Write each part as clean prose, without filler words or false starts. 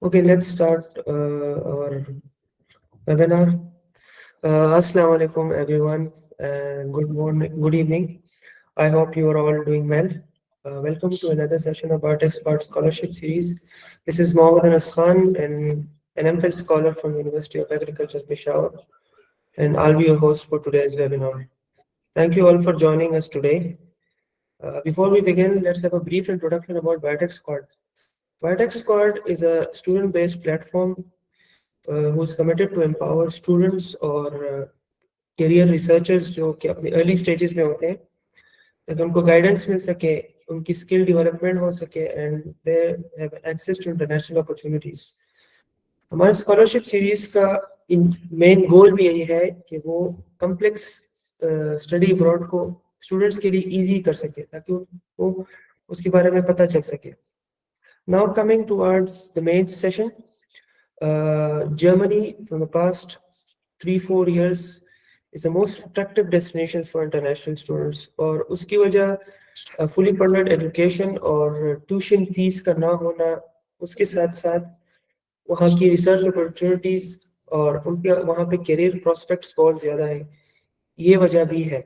Okay, let's start our webinar. Assalamu alaikum, everyone, and good morning, good evening. I hope you are all doing well. Welcome to another session of our Expert Scholarship Series. This is Mohammed Anas Khan, an MPhil scholar from University of Agriculture, Peshawar, and I'll be your host for today's webinar. Thank you all for joining us today. Before we begin, let's have a brief introduction about Biotech Squad. Biotech Squad is a student-based platform who is committed to empower students और career researchers जो कि अपने early stages में होते हैं ताकि उनको guidance मिल सके, उनकी skill development हो सके and they have access to international opportunities. हमारे scholarship series का main goal भी यही है कि वो complex study abroad को students के लिए easy कर सके ताकि वो उसके बारे में पता चल सके. Now coming towards the main session, Germany from the past 3-4 years is the most attractive destination for international students और उसकी वजह fully funded education और tuition fees का ना होना उसके साथ साथ वहाँ की research opportunities और उनके वहाँ पे career prospects बहुत ज़्यादा है. ये वजह भी है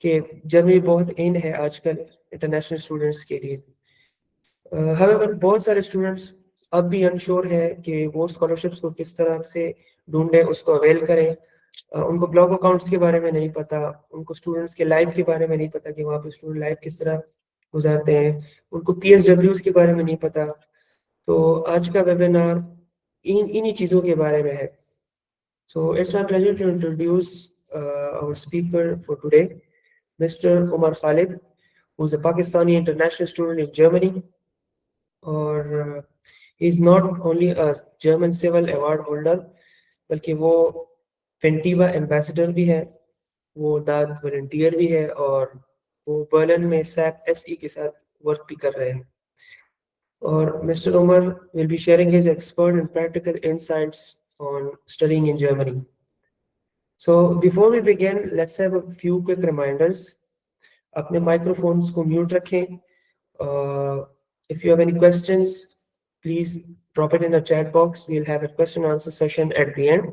कि जर्मनी बहुत इन है आजकल international students के लिए. However, बहुत सारे स्टूडेंट्स अब भी अनश्योर है कि वो स्कॉलरशिप्स को किस तरह से ढूंढें, उसको अवेल करें. उनको ब्लॉग अकाउंट्स के बारे में नहीं पता, उनको स्टूडेंट्स के लाइफ के बारे में नहीं पता कि वहाँ पे स्टूडेंट लाइफ किस तरह गुजारते हैं, उनको PSWs के बारे में नहीं पता. तो आज का वेबिनार इन्हीं चीज़ों के बारे में है. So it's my pleasure to introduce our speaker for today, Mr. Umar Khalid, who is a Pakistani international student in Germany. और is not only a German civil award holder बल्कि वो फेंटीवा एम्बेसडर भी है, वो दाद वॉलंटियर भी है और वो बर्लिन में सैप SE के साथ वर्क भी कर रहे हैं. और mister Umar will be sharing his expert and practical insights on studying in Germany. So before we begin, let's have a few quick reminders. अपने माइक्रोफोन्स को म्यूट रखें. If you have any questions, please drop it in the chat box. We'll have a question and answer session at the end.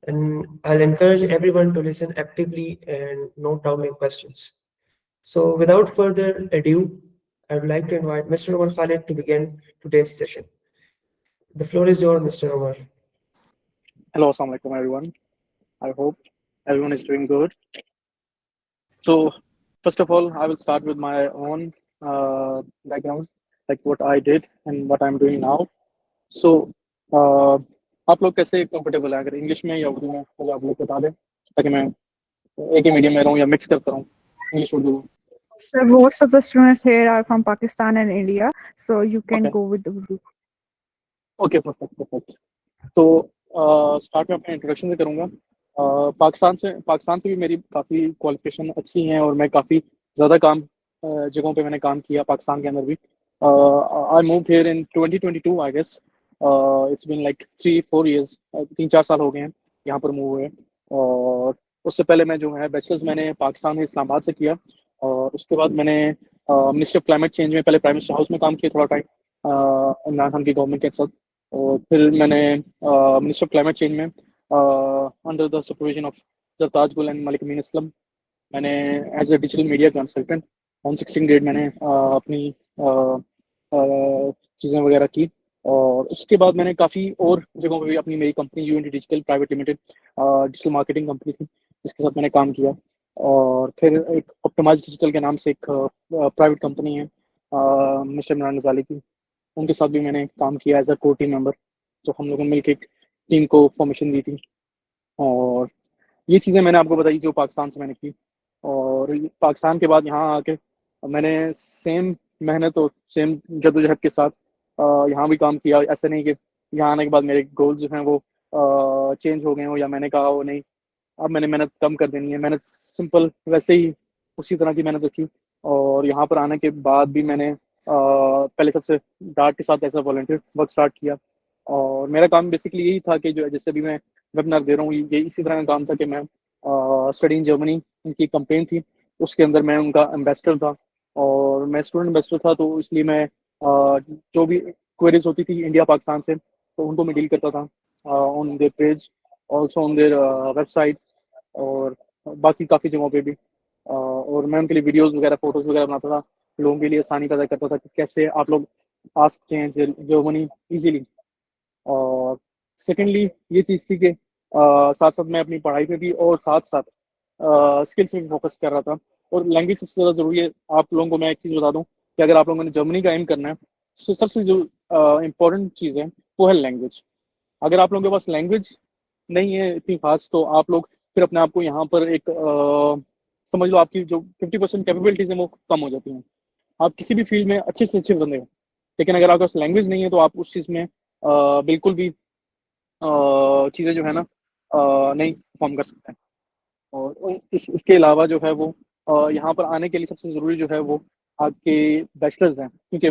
And I'll encourage everyone to listen actively and note down your questions. So without further ado, I would like to invite Mr. Omar Khalid to begin today's session. The floor is yours, Mr. Omar. Hello, assalamu alaikum everyone. I hope everyone is doing good. So, first of all, I will start with my own background, like what I did and what I'm doing now. So, आप लोग कैसे comfortable हैं, अगर English में या उर्दू में तो आप लोग बता दें ताकि मैं एक ही मीडियम में रहूँ या मिक्स करता रहूँ English Urdu. Sir, most of the students here are from Pakistan and India, so you can Okay. go with Urdu. Okay, perfect. तो स्टार्ट में अपने इंट्रोडक्शन से करूँगा. पाकिस्तान से भी मेरी काफ़ी क्वालिफिकेशन अच्छी हैं और मैं काफ़ी ज़्यादा काम जगहों पे मैंने काम किया पाकिस्तान के अंदर भी. I moved here in 2022 I guess. It's been like 3-4 years, 3-4 साल हो गए हैं यहाँ पर मूव हुए. और उससे पहले मैं जो है बैचलर्स मैंने पाकिस्तान में इस्लामाबाद से किया और उसके बाद मैंने मिनिस्ट्री ऑफ क्लाइमेट चेंज में पहले प्राइम मिनिस्टर हाउस में काम किया थोड़ा टाइम इमरान खान की गवर्नमेंट के साथ. और फिर मैंने मिनिस्टर ऑफ क्लाइमेट चेंज में under the supervision of Zartaj Gul and Malik Amin Aslam मैंने as a digital media consultant on 16 grade मैंने अपनी चीज़ें वगैरह की. और उसके बाद मैंने काफ़ी और जगहों पे भी अपनी मेरी company UNT digital private limited digital marketing company थी जिसके साथ मैंने काम किया. और फिर एक ऑप्टिमाइज डिजिटल के नाम से एक प्राइवेट कंपनी है मिस्टर इमरान गजाली की, उनके साथ भी मैंने काम किया as a core team member. तो हम लोगों ने मिलकर एक टीम को फॉर्मेशन दी थी. और ये चीज़ें मैंने आपको बताई जो पाकिस्तान से मैंने की. और पाकिस्तान के बाद यहाँ आके मैंने सेम मेहनत और सेम जद्दोजहद के साथ यहाँ भी काम किया. ऐसा नहीं कि यहाँ आने के बाद मेरे गोल्स जो हैं वो चेंज हो गए हो या मैंने कहा हो नहीं अब मैंने मेहनत कम कर देनी है. मेहनत सिंपल वैसे ही उसी तरह की मेहनत रखी. और यहाँ पर आने के बाद भी मैंने पहले सबसे डार्ट के साथ ऐसा वॉलंटियर वर्क स्टार्ट किया. और मेरा काम बेसिकली यही था कि जो जैसे भी मैं वेबिनार दे रहा हूँ ये इसी तरह का काम था कि मैं स्टडी इन जर्मनी उनकी कंपेन थी उसके अंदर मैं उनका एम्बेसडर था और मैं स्टूडेंट एम्बेसडर था. तो इसलिए मैं जो भी क्वेरीज होती थी इंडिया पाकिस्तान से, तो उनको मैं डील करता था on their page, also on their website, और बाकी काफ़ी जगहों पे भी। और मैं उनके लिए वीडियोस वगैरह, फोटोज़ वगैरह बनाता था, लोगों के लिए आसानी पैदा करता था कि कैसे आप लोग आ सकते हैं जर्मनी ईज़िली। और सेकेंडली ये चीज़ थी कि साथ-साथ मैं अपनी पढ़ाई पे भी और साथ-साथ स्किल्स पे भी फ़ोकस कर रहा था। और लैंग्वेज सबसे ज़्यादा ज़रूरी है। आप लोगों को मैं एक चीज़ बता दूँ कि अगर आप लोगों ने जर्मनी का एम करना है, तो सबसे जो इम्पोर्टेंट चीज़ है, वो है लैंग्वेज। अगर आप लोगों के पास लैंग्वेज नहीं है इतनी ख़ास, तो आप लोग फिर अपने आप को यहाँ पर एक समझ लो आपकी जो 50% कैपेबिलिटीज़ हैं, वो कम हो जाती हैं। आप किसी भी फ़ील्ड में अच्छे से अच्छे बंदे हो, लेकिन अगर आपके पास लैंग्वेज नहीं है, तो आप उस चीज़ में बिल्कुल भी चीज़ें जो है ना नहीं परफ़ॉर्म कर सकते हैं। और इसके अलावा जो है वो यहाँ पर आने के लिए सबसे ज़रूरी जो है वो आपके बैचलर्स हैं, क्योंकि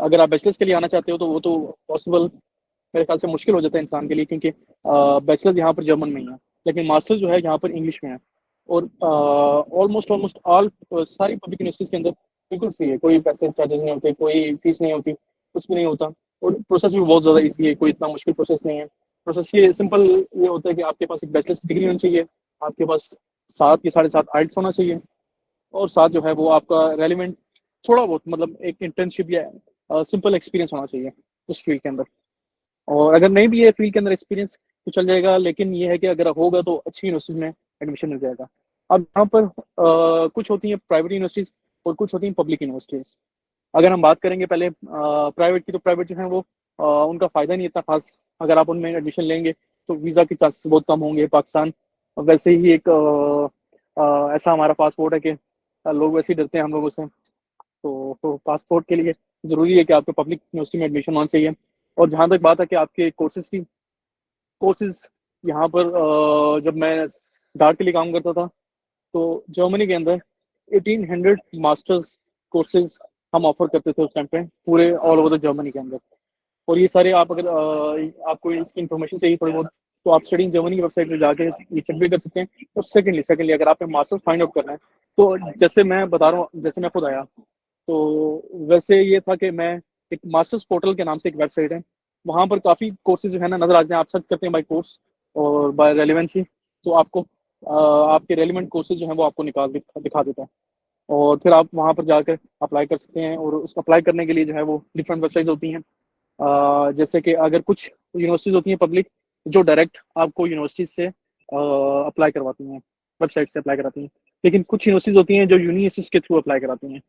अगर आप बैचलर्स के लिए आना चाहते हो, तो वो तो पॉसिबल मेरे ख्याल से मुश्किल हो जाता है इंसान के लिए, क्योंकि बैचलर्स यहाँ पर जर्मन में ही है, लेकिन मास्टर्स जो है यहाँ पर इंग्लिश में है। और ऑलमोस्ट ऑलमोस्ट ऑल सारी पब्लिक यूनिवर्सिटीज़ के अंदर बिल्कुल फ्री है, कोई पैसे चार्जेस नहीं होते, कोई फीस नहीं होती, कुछ भी नहीं होता। और प्रोसेस भी बहुत ज़्यादा ईज़ी है, कोई इतना मुश्किल प्रोसेस नहीं है। प्रोसेस ये सिंपल ये होता है कि आपके पास एक बैचलर्स की डिग्री होनी चाहिए, आपके पास 7 या 7.5 आइल्स होना चाहिए, और साथ जो है वो आपका रेलेवेंट थोड़ा बहुत मतलब एक इंटर्नशिप या सिंपल एक्सपीरियंस होना चाहिए उस फील्ड के अंदर। और अगर नहीं भी है फील्ड के अंदर एक्सपीरियंस, तो चल जाएगा, लेकिन ये है कि अगर होगा तो अच्छी यूनिवर्सिटीज़ में एडमिशन मिल जाएगा। अब यहाँ पर कुछ होती हैं प्राइवेट यूनिवर्सिटीज़ और कुछ होती हैं पब्लिक यूनिवर्सिटीज़। अगर हम बात करेंगे पहले प्राइवेट की, तो प्राइवेट जो है वो उनका फ़ायदा नहीं इतना ख़ास। अगर आप उनमें एडमिशन लेंगे, तो वीज़ा के चांसेस बहुत कम होंगे। पाकिस्तान वैसे ही एक ऐसा हमारा पासपोर्ट है कि लोग वैसे ही डरते हैं हम लोगों से। तो पासपोर्ट के लिए ज़रूरी है कि आपको पब्लिक यूनिवर्सिटी में एडमिशन होना चाहिए। और जहाँ तक बात है कि आपके कोर्सेज़ की, कोर्सेज़ यहाँ पर जब मैं डार्ट के लिए काम करता था, तो जर्मनी के अंदर 1800 मास्टर्स कोर्सेज़ हम ऑफ़र करते थे उस टाइम पे, पूरे ऑल ओवर द जर्मनी के अंदर। और ये सारे आप अगर आपको इसकी इन्फॉर्मेशन चाहिए थोड़ी बहुत, तो आप स्टडी इन जर्मनी की वेबसाइट पे जाके ये चेक भी कर सकते हैं। और सेकंडली अगर आपने मास्टर्स फाइंड आउट करना है, तो जैसे मैं बता रहा हूँ, जैसे मैं खुद आया, तो वैसे ये था कि मैं एक मास्टर्स पोर्टल के नाम से एक वेबसाइट है, वहाँ पर काफ़ी कोर्सेज़ जो है ना नज़र आते हैं। आप सर्च करते हैं बाय कोर्स और बाय रेलेवेंसी, तो आपको आपके रेलेवेंट कोर्सेज़ जो हैं वो आपको निकाल दिखा देता है। और फिर आप वहाँ पर जाकर अप्लाई कर सकते हैं, और उसको अप्लाई करने के लिए जो है वो डिफरेंट वेबसाइट्स होती हैं। जैसे कि अगर कुछ यूनिवर्सिटीज़ होती हैं पब्लिक, जो डायरेक्ट आपको यूनिवर्सिटी से अप्लाई करवाती हैं, वेबसाइट से अप्लाई कराती हैं। लेकिन कुछ यूनिवर्सिटीज़ होती हैं जो यूनिअसिस्ट के थ्रू अप्लाई कराती हैं।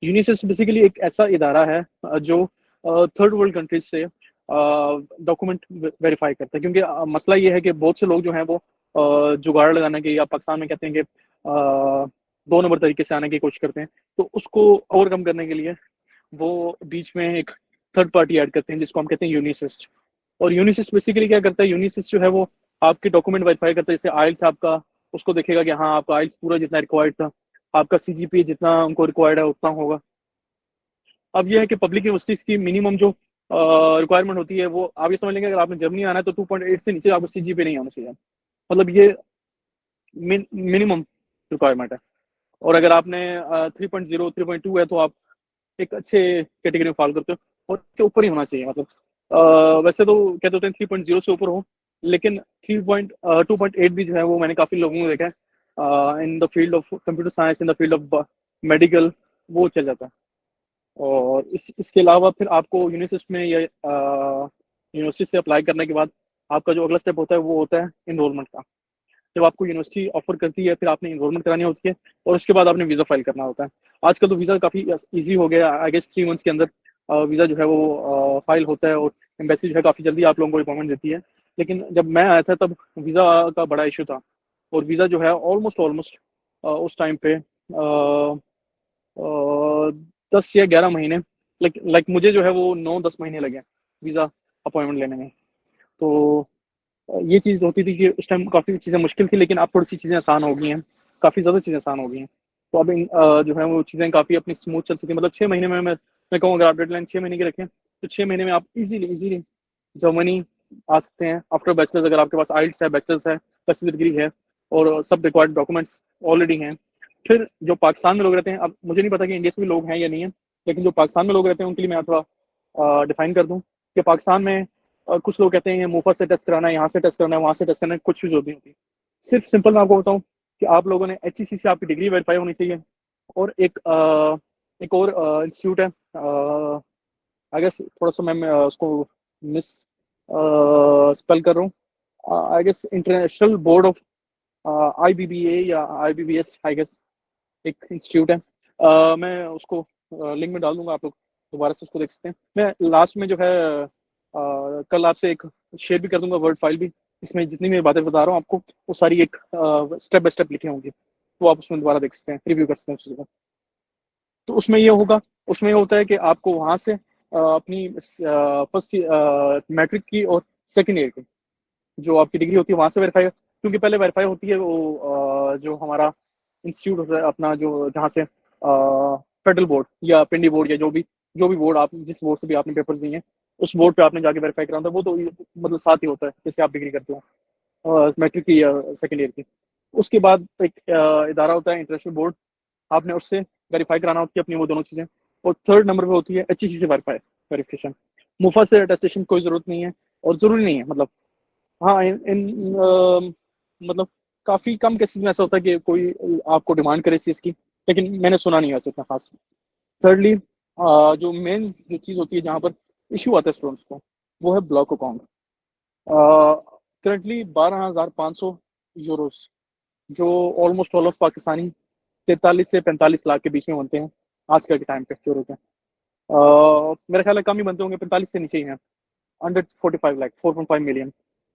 यूनिअसिस्ट बेसिकली एक ऐसा इदारा है जो थर्ड वर्ल्ड कंट्रीज से डॉक्यूमेंट वेरीफाई करता है, क्योंकि मसला ये है कि बहुत से लोग जो हैं वो जुगाड़ लगाने के, या पाकिस्तान में कहते हैं कि 2 नंबर तरीके से आने की कोशिश करते हैं, तो उसको ओवरकम करने के लिए वो बीच में एक थर्ड पार्टी ऐड करते हैं, जिसको हम कहते हैं यूनिसिस्ट। और यूनिसिस्ट बेसिकली क्या करता है, यूनिसिस्ट जो है वो आपके डॉक्यूमेंट वेरीफाई करता है। जैसे आइल्स आपका, उसको देखेगा कि हाँ आपका आइल्स पूरा जितना रिक्वायर्ड था, आपका सीजीपीए जितना उनको रिक्वायर्ड है उतना होगा। अब ये है कि पब्लिक यूनिवर्सिटीज़ की मिनिमम जो रिक्वायरमेंट होती है, वो आप ये समझ लेंगे, अगर आपने जर्मनी आना है तो 2.8 से नीचे आपको सीजीपीए नहीं होना चाहिए। मतलब ये मिनिमम रिक्वायरमेंट है। और अगर आपने 3.0 3.2 है, तो आप एक अच्छे कैटेगरी में फॉल करते हो, और उसके ऊपर ही होना चाहिए। मतलब वैसे तो कहते होते हैं 3.0 से ऊपर हो, लेकिन 2.8 भी जो है वो मैंने काफ़ी लोगों को देखा है in the field of computer science, in the field of medical, वो चल जाता है। और इसके अलावा फिर आपको यूनिसिस्ट में या यूनिवर्सिटी से अप्लाई करने के बाद आपका जो अगला स्टेप होता है, वो होता है इनरोलमेंट का। जब आपको यूनिवर्सिटी ऑफर करती है, फिर आपने इनरोलमेंट करानी होती है, और उसके बाद आपने वीज़ा फाइल करना होता है। आजकल तो वीज़ा काफ़ी ईजी हो गया, आई गेस 3 मंथ्स के अंदर वीज़ा जो है वो फाइल होता है, और एम्बेसी जो है काफ़ी जल्दी आप लोगों को अपॉइंटमेंट देती है। लेकिन जब मैं आया था, तब वीज़ा का बड़ा इशू था, और वीज़ा जो है ऑलमोस्ट ऑलमोस्ट उस टाइम पे 10 या 11 महीने, लाइक मुझे जो है वो 9-10 महीने लगे वीज़ा अपॉइंटमेंट लेने में। तो ये चीज़ होती थी कि उस टाइम काफ़ी चीज़ें मुश्किल थी, लेकिन अब थोड़ी-सी चीज़ें आसान हो गई हैं, काफ़ी ज़्यादा चीज़ें आसान हो गई हैं। तो अब जो है वो चीज़ें काफ़ी अपनी स्मूथ चल सकती हैं। मतलब 6 महीने में मैं कहूँ, अगर आप डेडलाइन 6 महीने की रखें, तो 6 महीने में आप ईज़िली जर्मनी आ सकते हैं आफ्टर बैचलर्स। अगर आपके पास आइल्स है, बैचलर्स है, बैचलर डिग्री है, और सब रिक्वायर्ड डॉक्यूमेंट्स ऑलरेडी हैं। फिर जो पाकिस्तान में लोग रहते हैं, अब मुझे नहीं पता कि इंडिया से भी लोग हैं या नहीं है, लेकिन जो पाकिस्तान में लोग रहते हैं उनके लिए मैं थोड़ा डिफाइन कर दूं कि पाकिस्तान में कुछ लोग कहते हैं मुफत से टेस्ट कराना है, यहाँ से टेस्ट करना है, वहाँ से टेस्ट करना है, कुछ भी जरूरत नहीं होती। सिर्फ सिंपल मैं आपको बताऊं कि आप लोगों ने HEC से आपकी डिग्री वेरीफाई होनी चाहिए, और एक और इंस्टीट्यूट है, आई गेस थोड़ा सा मैं उसको मिस स्पेल कर रहा हूँ, I guess international board of IBBA या IBBS आई गेस, एक इंस्टीट्यूट है। मैं उसको लिंक में डाल दूंगा, आप लोग दोबारा से उसको देख सकते हैं। मैं लास्ट में जो है कल आपसे एक शेयर भी कर दूंगा वर्ड फाइल भी, इसमें जितनी मैं बातें बता रहा हूँ आपको वो सारी एक स्टेप बाय स्टेप लिखी होंगी, तो आप उसमें दोबारा देख सकते हैं, रिव्यू कर सकते हैं उस चीज़ को। तो उसमें ये होगा, उसमें ये होता है कि आपको वहाँ से अपनी फर्स्ट मैट्रिक की और सेकेंड ईयर की जो आपकी डिग्री होती है वहाँ से वेरीफाई, क्योंकि पहले वेरीफाई होती है वो जो हमारा इंस्टीट्यूट होता है अपना, जो जहाँ से फेडरल बोर्ड या पिंडी बोर्ड या जो भी बोर्ड आप जिस बोर्ड से भी आपने पेपर्स दिए हैं उस बोर्ड पे आपने जाके वेरीफाई कराना था, वो तो मतलब साथ ही होता है जैसे आप डिग्री करते हो मैट्रिक की या सेकेंड ईयर की। उसके बाद एक इदारा होता है इंटरनेशनल बोर्ड, आपने उससे वेरीफाई कराना होती है अपनी वो दोनों चीज़ें। और थर्ड नंबर पे होती है HEC से वेरीफिकेशन। मुफा से अटेस्टेशन कोई ज़रूरत नहीं है और ज़रूरी नहीं है, मतलब हाँ मतलब काफ़ी कम केसेस में ऐसा होता है कि कोई आपको डिमांड करे इस चीज़ की, लेकिन मैंने सुना नहीं वैसे इतना खास। थिर्डली जो मेन जो चीज़ होती है जहाँ पर इशू आता है स्टूडेंट्स को, वो है ब्लॉक अकाउंट। करंटली 12,500 यूरोस, जो ऑलमोस्ट ऑल ऑफ पाकिस्तानी 43 से 45 लाख के बीच में बनते हैं आजकल के टाइम पे यूरो के। मेरा ख्याल है कम ही बनते होंगे, 45 से नीचे ही हैं, अंडर 45 लाख 4.5 मिलियन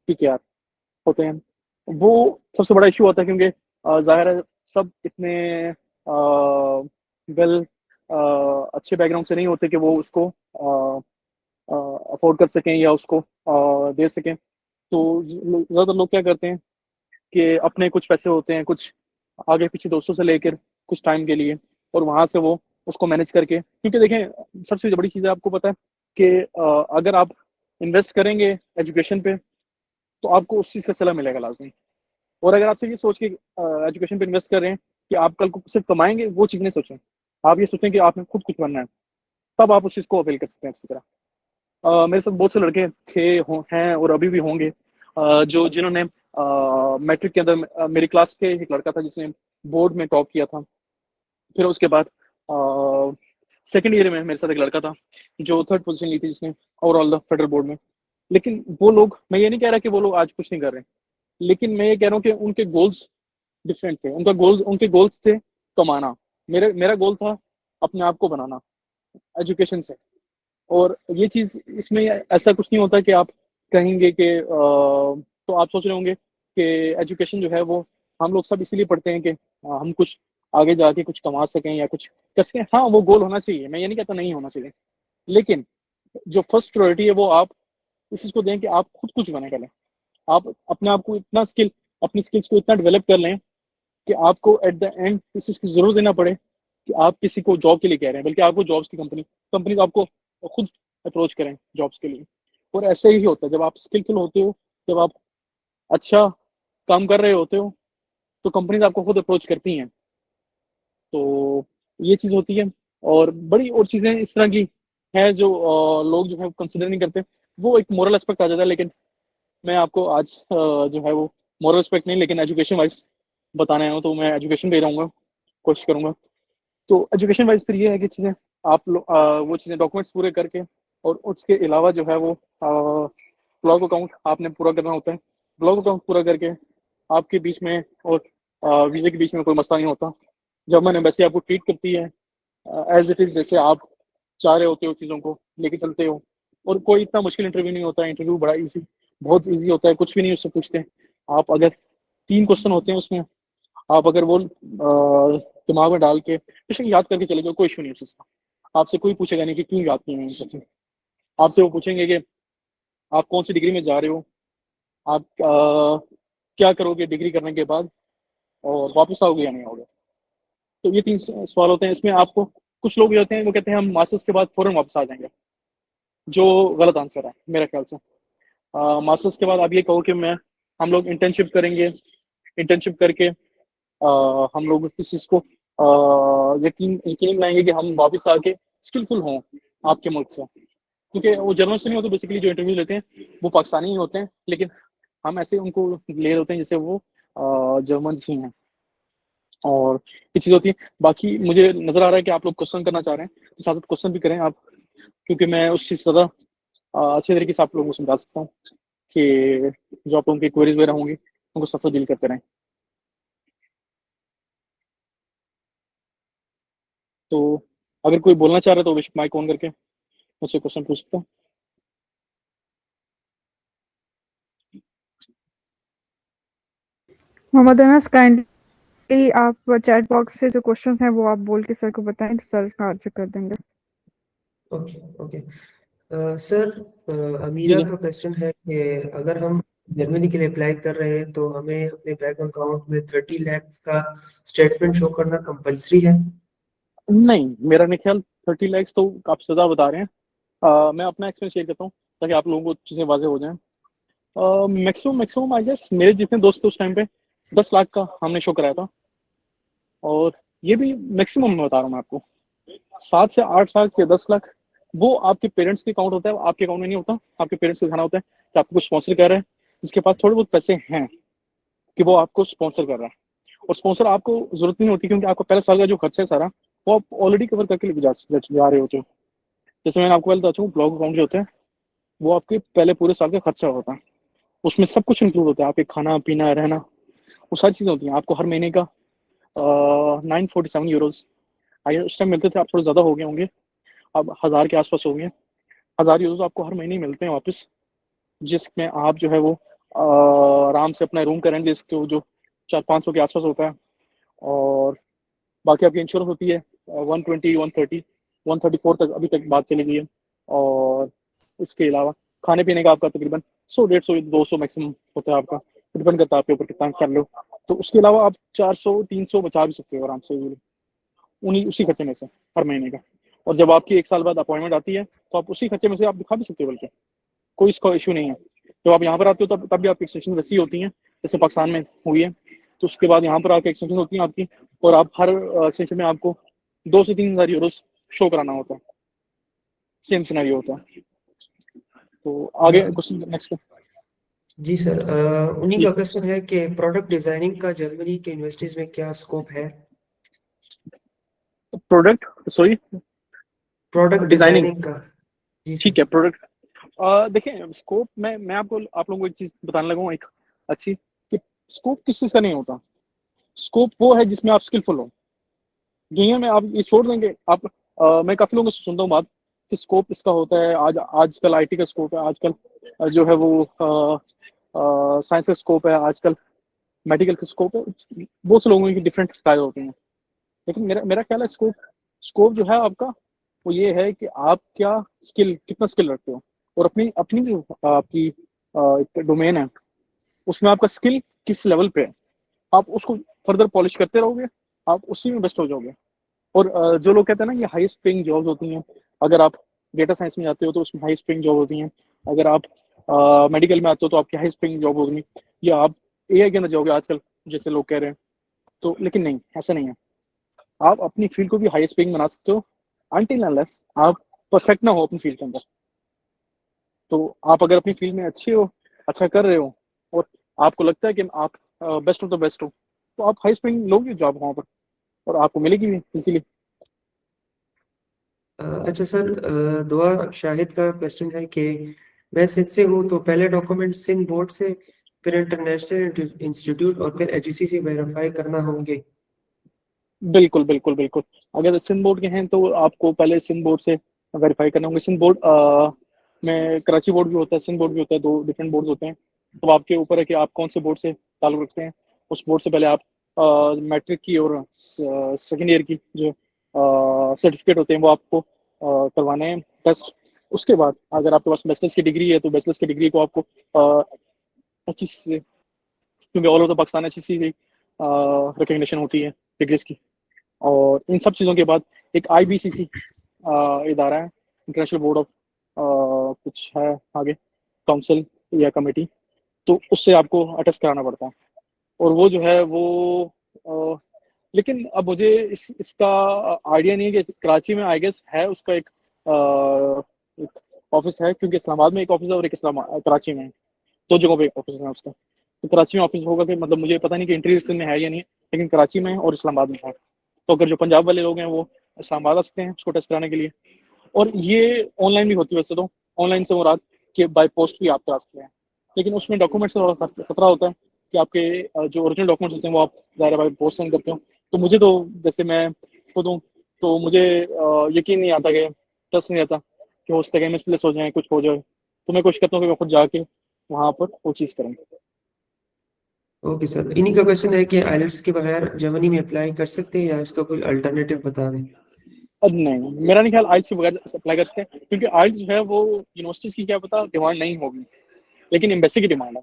PKR होते हैं। वो सबसे बड़ा इशू होता है क्योंकि जाहिर है सब इतने वेल अच्छे बैकग्राउंड से नहीं होते कि वो उसको अफोर्ड कर सकें या उसको दे सकें। तो ज़्यादातर लोग क्या करते हैं कि अपने कुछ पैसे होते हैं, कुछ आगे पीछे दोस्तों से लेकर कुछ टाइम के लिए, और वहाँ से वो उसको मैनेज करके, क्योंकि देखें सबसे बड़ी चीज़ है आपको पता है कि अगर आप इन्वेस्ट करेंगे एजुकेशन पे तो आपको उस चीज़ का सिला मिलेगा लाजमी। और अगर आपसे ये सोच के एजुकेशन पे इन्वेस्ट कर रहे हैं कि आप कल को सिर्फ कमाएंगे, वो चीज़ नहीं सोचें। आप ये सोचें कि आपने खुद कुछ बनना है, तब आप उस चीज़ को अवेल कर सकते हैं अच्छी तरह। मेरे साथ बहुत से लड़के हैं और अभी भी होंगे जो जिन्होंने मैट्रिक के अंदर मेरी क्लास के एक लड़का था जिसने बोर्ड में टॉप किया था। फिर उसके बाद सेकंड ईयर में मेरे साथ एक लड़का था जो थर्ड पोजीशन ली थी जिसने ओवरऑल द फेडरल बोर्ड में। लेकिन वो लोग, मैं ये नहीं कह रहा कि वो लोग आज कुछ नहीं कर रहे, लेकिन मैं ये कह रहा हूँ कि उनके गोल्स डिफरेंट थे। उनके गोल्स थे कमाना, मेरा गोल था अपने आप को बनाना एजुकेशन से। और ये चीज़ इसमें ऐसा कुछ नहीं होता कि आप कहेंगे कि तो आप सोच रहे होंगे कि एजुकेशन जो है वो हम लोग सब इसीलिए पढ़ते हैं कि हम कुछ आगे जाके कुछ कमा सकें या कुछ कर सकें। हाँ, वो गोल होना चाहिए, मैं ये नहीं कहता नहीं होना चाहिए, लेकिन जो फर्स्ट प्रायोरिटी है वो आप इस चीज़ को दें कि आप खुद कुछ बने करें। आप अपने आप को इतना अपनी स्किल्स को इतना डेवलप कर लें कि आपको एट द एंड इस चीज़ की ज़रूरत देना पड़े कि आप किसी को जॉब के लिए कह रहे हैं, बल्कि आपको जॉब्स की कंपनी आपको खुद अप्रोच करें जॉब्स के लिए। और ऐसे ही होता है जब आप स्किलफुल होते हो, जब आप अच्छा काम कर रहे होते हो, तो कंपनीज आपको खुद अप्रोच करती हैं। तो ये चीज़ होती है। और बड़ी और चीज़ें इस तरह की हैं जो लोग जो है कंसिडर नहीं करते। वो एक मोरल एस्पेक्ट आ जाता है, लेकिन मैं आपको आज जो है वो मोरल एस्पेक्ट नहीं लेकिन एजुकेशन वाइज बताने आया हूँ, तो मैं एजुकेशन पे रहूँगा, कोशिश करूँगा। तो एजुकेशन वाइज फिर ये है कि चीज़ें आप वो चीज़ें डॉक्यूमेंट्स पूरे करके, और उसके अलावा जो है वो ब्लॉग अकाउंट आपने पूरा करना होता है। ब्लॉग अकाउंट पूरा करके आपके बीच में और वीज़े के बीच में कोई मसला नहीं होता। जब मैंने एम्बेसी आपको ट्रीट करती है एज इट इज़, जैसे आप चाह रहे होते हो चीज़ों को लेके चलते हो। और कोई इतना मुश्किल इंटरव्यू नहीं होता है, इंटरव्यू बड़ा ईजी, बहुत ईजी होता है, कुछ भी नहीं उससे पूछते। आप अगर 3 क्वेश्चन होते हैं उसमें, आप अगर वो दिमाग में डाल के बेशक याद करके चले जाओ, कोई इशू नहीं है उसका। आपसे कोई पूछेगा नहीं कि क्यों याद किए हैं ये क्वेश्चन। आपसे वो पूछेंगे कि आप कौन सी डिग्री में जा रहे हो, आप क्या करोगे डिग्री करने के बाद, और वापस आओगे या नहीं आओगे। तो ये 3 सवाल होते हैं। इसमें आपको कुछ लोग ये होते हैं वो कहते हैं हम मास्टर्स के बाद फ़ौरन वापस आ जाएँगे, जो गलत आंसर है मेरे ख्याल से। मास्टर्स के बाद आप ये कहो कि हम लोग इंटर्नशिप करेंगे, इंटर्नशिप करके हम लोग इस चीज़ को यकीन बनाएंगे कि हम वापस आके स्किलफुल हों आपके मुल्क से। क्योंकि वो जर्मन से नहीं होते, बेसिकली जो इंटरव्यू लेते हैं वो पाकिस्तानी ही होते हैं, लेकिन हम ऐसे उनको ले रहे होते हैं जैसे वो जर्मन ही हैं। और ये चीज़ होती है। बाकी मुझे नज़र आ रहा है कि आप लोग क्वेश्चन करना चाह रहे हैं, तो साथ-साथ क्वेश्चन भी करें आप, क्योंकि मैं उस चीज़ से ज़्यादा अच्छे तरीके से आप लोगों को समझा सकता हूँ कि जो आप लोगों की क्वेरीज़ वगैरह होंगी, उनको साथ-साथ डील करते रहें। तो अगर कोई बोलना चाह रहा है तो बेशक माइक ऑन करके मुझसे क्वेश्चन पूछ सकता है। मोहम्मद अनस, काइंडली आप चैट बॉक्स से जो क्वेश्चंस हैं वो आप बोल के सर को बताएं, सर का आंसर कर देंगे। Okay okay. सर, जी, अमीरा जी। का क्वेश्चन है कि अगर हम जर्मनी के लिए अप्लाई कर रहे हैं तो हमें अपने बैंक अकाउंट में 30 lakhs का स्टेटमेंट शो करना कंपलसरी है? नहीं, मेरा नहीं ख्याल 30 लैक्स तो आप ज़्यादा बता रहे हैं। मैं अपना एक्सपीरियंस शेयर करता हूँ ताकि आप लोगों को चीज़ें वाज़ेह हो जाएँ। मैक्सिमम मैक्सिमम आई गेस मेरे जितने दोस्त थे उस टाइम पे 10 लाख का हमने शो कराया था, और ये भी मैक्सिमम मैं बता रहा हूँ मैं आपको। 7 से 8 लाख या 10 लाख वो आपके पेरेंट्स के अकाउंट होता है, आपके अकाउंट में नहीं होता। आपके पेरेंट्स को दिखाना होता है कि आपको कुछ स्पॉन्सर कर रहा है, जिसके पास थोड़े बहुत पैसे हैं कि वो आपको स्पॉन्सर कर रहा है। और स्पॉन्सर आपको ज़रूरत नहीं होती, क्योंकि आपका पहले साल का जो खर्चा है सारा, वो आप ऑलरेडी कवर करके लेके जा रहे होते हो। जैसे मैंने आपको पहले बता चुका हूँ, ब्लॉग अकाउंट जो होते हैं वो आपके पहले पूरे साल का खर्चा होता है। उसमें सब कुछ इंक्लूड होता है, आपके खाना पीना रहना, वो सारी चीज़ें होती हैं। आपको हर महीने का 947 यूरोज आइए उस टाइम मिलते थे, आप थोड़े ज़्यादा हो गए होंगे, अब 1000 के आसपास हो गए। 1000 यूरोज आपको हर महीने ही मिलते हैं वापस, जिसमें आप जो है वो आराम से अपना रूम का रेंट दे सकते हो, जो 400-500 के आसपास होता है। और बाकी आपकी इंश्योरेंस होती है 120, 130, 134 तक अभी तक बात चली गई है। और उसके अलावा खाने पीने का आपका तकरीबन 100, 150, 200 मैक्सिमम होता है आपका, डिपेंड करता है आपके ऊपर कितना कर लो। तो उसके अलावा आप 400, 300 बचा भी सकते हो आराम से उन्हीं उसी खर्चे में से हर महीने का। और जब आपकी 1 साल बाद अपॉइंटमेंट आती है तो आप उसी खर्चे में से आप दिखा भी सकते हो, बल्कि कोई इसका इशू नहीं है। जब आप यहाँ पर आते हो तब भी आपकी एक्सटेंशन वैसी होती है जैसे पाकिस्तान में हुई है। तो उसके बाद यहाँ पर आके एक्सटेंशन होती है आपकी, और आप हर एक्सटेंशन में आपको 2 से 3 हज़ार यूरोज शो कराना होता है। सेम सिनेरियो होता है। तो आगे क्वेश्चन नेक्स्ट। जी सर, उन्हीं जी, का क्वेश्चन है कि प्रोडक्ट डिजाइनिंग का जर्मनी के यूनिवर्सिटीज में क्या स्कोप है? Product, sorry, product designing. Designing का। जी ठीक सर। है, प्रोडक्ट। देखिए स्कोप, मैं आपको आप लोगों को एक चीज बताने लगा हूँ, एक अच्छी, कि स्कोप किस चीज का नहीं होता। स्कोप वो है जिसमें आप स्किलफुल हो। दुनिया में आप ये छोड़ देंगे आप, मैं काफी लोगों से सुनता हूँ बात कि स्कोप इसका होता है, आज आजकल आईटी का स्कोप है, आजकल जो है वो साइंस का स्कोप है, आजकल मेडिकल का स्कोप है। बहुत से लोगों की डिफरेंट राय होती हैं। लेकिन मेरा मेरा ख्याल है स्कोप स्कोप जो है आपका, वो ये है कि आप क्या कितना स्किल रखते हो, और अपनी अपनी जो आपकी डोमेन है उसमें आपका स्किल किस लेवल पे है, आप उसको फर्दर पॉलिश करते रहोगे, आप उसी में बेस्ट हो जाओगे। और जो लोग कहते हैं ना कि हाईएस्ट पेइंग जॉब्स होती हैं, अगर आप डेटा साइंस में जाते हो तो उसमें हाईएस्ट पेइंग जॉब होती हैं, अगर आप मेडिकल में आते हो तो आपकी हाईएस्ट पेइंग जॉब होगी, या आप एआई के अंदर जाओगे आजकल जैसे लोग कह रहे हैं। तो लेकिन नहीं, ऐसा नहीं है। आप अपनी फील्ड को भी हाईएस्ट पेइंग बना सकते हो, अनटिल अनलेस आप परफेक्ट ना हो अपनी फील्ड के अंदर। तो आप अगर अपनी फील्ड में अच्छे हो, अच्छा कर रहे हो, और आपको लगता है कि आप बेस्ट ऑफ द बेस्ट हो, तो आप हाईएस्ट पेइंग लोगे जॉब वहाँ पर, और आपको मिलेगी भी इसीलिए। अच्छा सर, दुआ शाहिद का क्वेश्चन है कि मैं सिंध से हूँ तो पहले डॉक्यूमेंट सिंध बोर्ड से, फिर इंटरनेशनल इंस्टीट्यूट और फिर एचईसी से वेरीफाई करना होंगे? बिल्कुल, बिल्कुल, बिल्कुल। अगर सिंध बोर्ड के हैं तो आपको पहले सिंध बोर्ड से वेरीफाई करना होंगे। सिंध बोर्ड में कराची बोर्ड भी होता है, सिंध बोर्ड भी होता है, 2 डिफरेंट बोर्ड्स होते हैं। तो आपके ऊपर है कि आप कौन से बोर्ड से ताल्लुक़ रखते हैं। उस बोर्ड से पहले आप मैट्रिक की और सेकंड ईयर की जो सर्टिफिकेट होते हैं वो आपको करवाने हैं टेस्ट। उसके बाद अगर आपके पास बैचलर्स की डिग्री है तो बैचलर्स की डिग्री को आपको एचईसी से, क्योंकि all over the Pakistan HEC से रिकॉग्निशन होती है डिग्रीज की। और इन सब चीज़ों के बाद एक आईबीसीसी इदारा है, इंटरनेशनल बोर्ड ऑफ कुछ है आगे, काउंसिल या कमेटी, तो उससे आपको अटेस्ट कराना पड़ता है। और वो जो है वो अ, लेकिन अब मुझे इसका आइडिया नहीं है कि कराची में आई गेस है उसका एक ऑफिस है, क्योंकि इस्लामाबाद में एक ऑफिस है और एक कराची में है, दो जगहों पे ऑफिस है उसका। तो कराची में ऑफिस होगा कि मतलब मुझे पता नहीं कि इंटीरियर में है या नहीं, लेकिन कराची में है और इस्लामाबाद में है। तो अगर जो पंजाब वाले लोग हैं वो इस्लामाबाद आ सकते हैं उसको टेस्ट कराने के लिए। और ये ऑनलाइन भी होती है वैसे तो, ऑनलाइन से मुराद कि बाय पोस्ट भी आप करा सकते हैं, लेकिन उसमें डॉक्यूमेंट्स का थोड़ा खतरा होता है कि आपके जो ओरिजिनल डॉक्यूमेंट्स होते हैं वो आप ज़ाहिर बाय पोस्ट सेंड करते हो। तो मुझे तो जैसे मैं खुद हूँ, तो मुझे यकीन नहीं आता कि ट्रस्ट नहीं आता कि हो सके मिसप्लेस हो जाए, कुछ हो जाए। तो मैं कोशिश करता हूँ कि मैं खुद जाके वहाँ पर वो चीज़ करूँ। ओके सर, इन्हीं का क्वेश्चन है कि आइलेट्स के बगैर जर्मनी में अप्लाई कर सकते हैं या इसका कोई अल्टरनेटिव बता दें। अब नहीं, मेरा नहीं ख्याल आइल्स के बगैर अप्लाई कर सकते हैं, क्योंकि आइल्स जो है वो यूनिवर्सिटीज़ की क्या पता डिमांड नहीं होगी, लेकिन एम्बेसी की डिमांड है।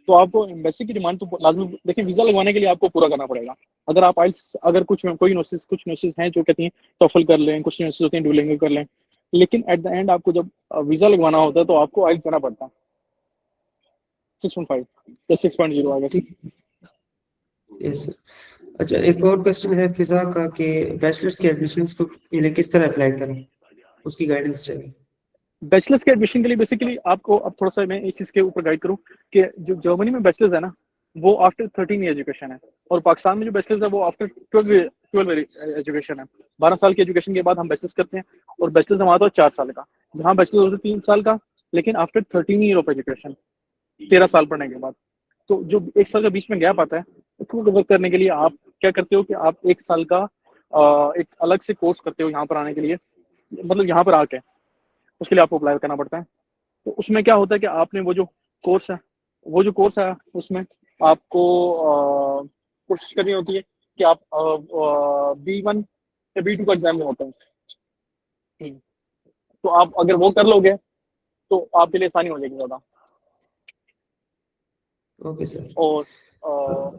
तो आपको एम्बेसी की डिमांड तो लाजमी, देखिए वीज़ा लगवाने के लिए आपको पूरा करना पड़ेगा। अगर आप आइल्स, अगर कुछ कोई यूनिवर्सिटीज़ हैं जो कहती हैं टॉफल कर लें, कुछ यूनिवर्सिटीज़ होती हैं डुओलिंगो कर लें, लेकिन एट द एंड आपको जब वीज़ा लगवाना होता है तो आपको आइल्स देना पड़ता है 6.5 या 6.0 आई गेस। Yes sir. अच्छा, एक और क्वेश्चन है फिजा का कि बैचलर्स के एडमिशन्स को के लिए किस तरह अप्लाई करें, उसकी गाइडेंस चाहिए। बैचलर्स के एडमिशन के लिए बेसिकली आपको अब थोड़ा सा मैं इस चीज़ के ऊपर गाइड करूँ कि जो जर्मनी में बैचलर्स है ना, वो आफ्टर 13 ईयर एजुकेशन है, और पाकिस्तान में जो बैचलर्स है वो आफ्टर 12 एजुकेशन है। 12 साल की एजुकेशन के बाद हम बैचलर्स करते हैं, और बैचलर्स हमारा तो 4 साल का, जहाँ बैचलर्स होते 3 साल का, लेकिन आफ्टर 13 ईयर ऑफ एजुकेशन, 13 साल पढ़ने के बाद। तो जो 1 साल का बीच में गैप आता है, उसको कवर करने के लिए आप क्या करते हो कि आप 1 साल का एक अलग से कोर्स करते हो यहाँ पर आने के लिए, मतलब यहाँ पर आके उसके लिए आपको अप्लाई करना पड़ता है। तो उसमें क्या होता है कि आपने वो जो कोर्स है उसमें आपको कोशिश करनी होती है कि आप B1 या B2 का एग्जाम होता है। तो आप अगर वो कर लोगे तो आपके लिए आसानी हो जाएगी ज़्यादा। Okay sir. और अ,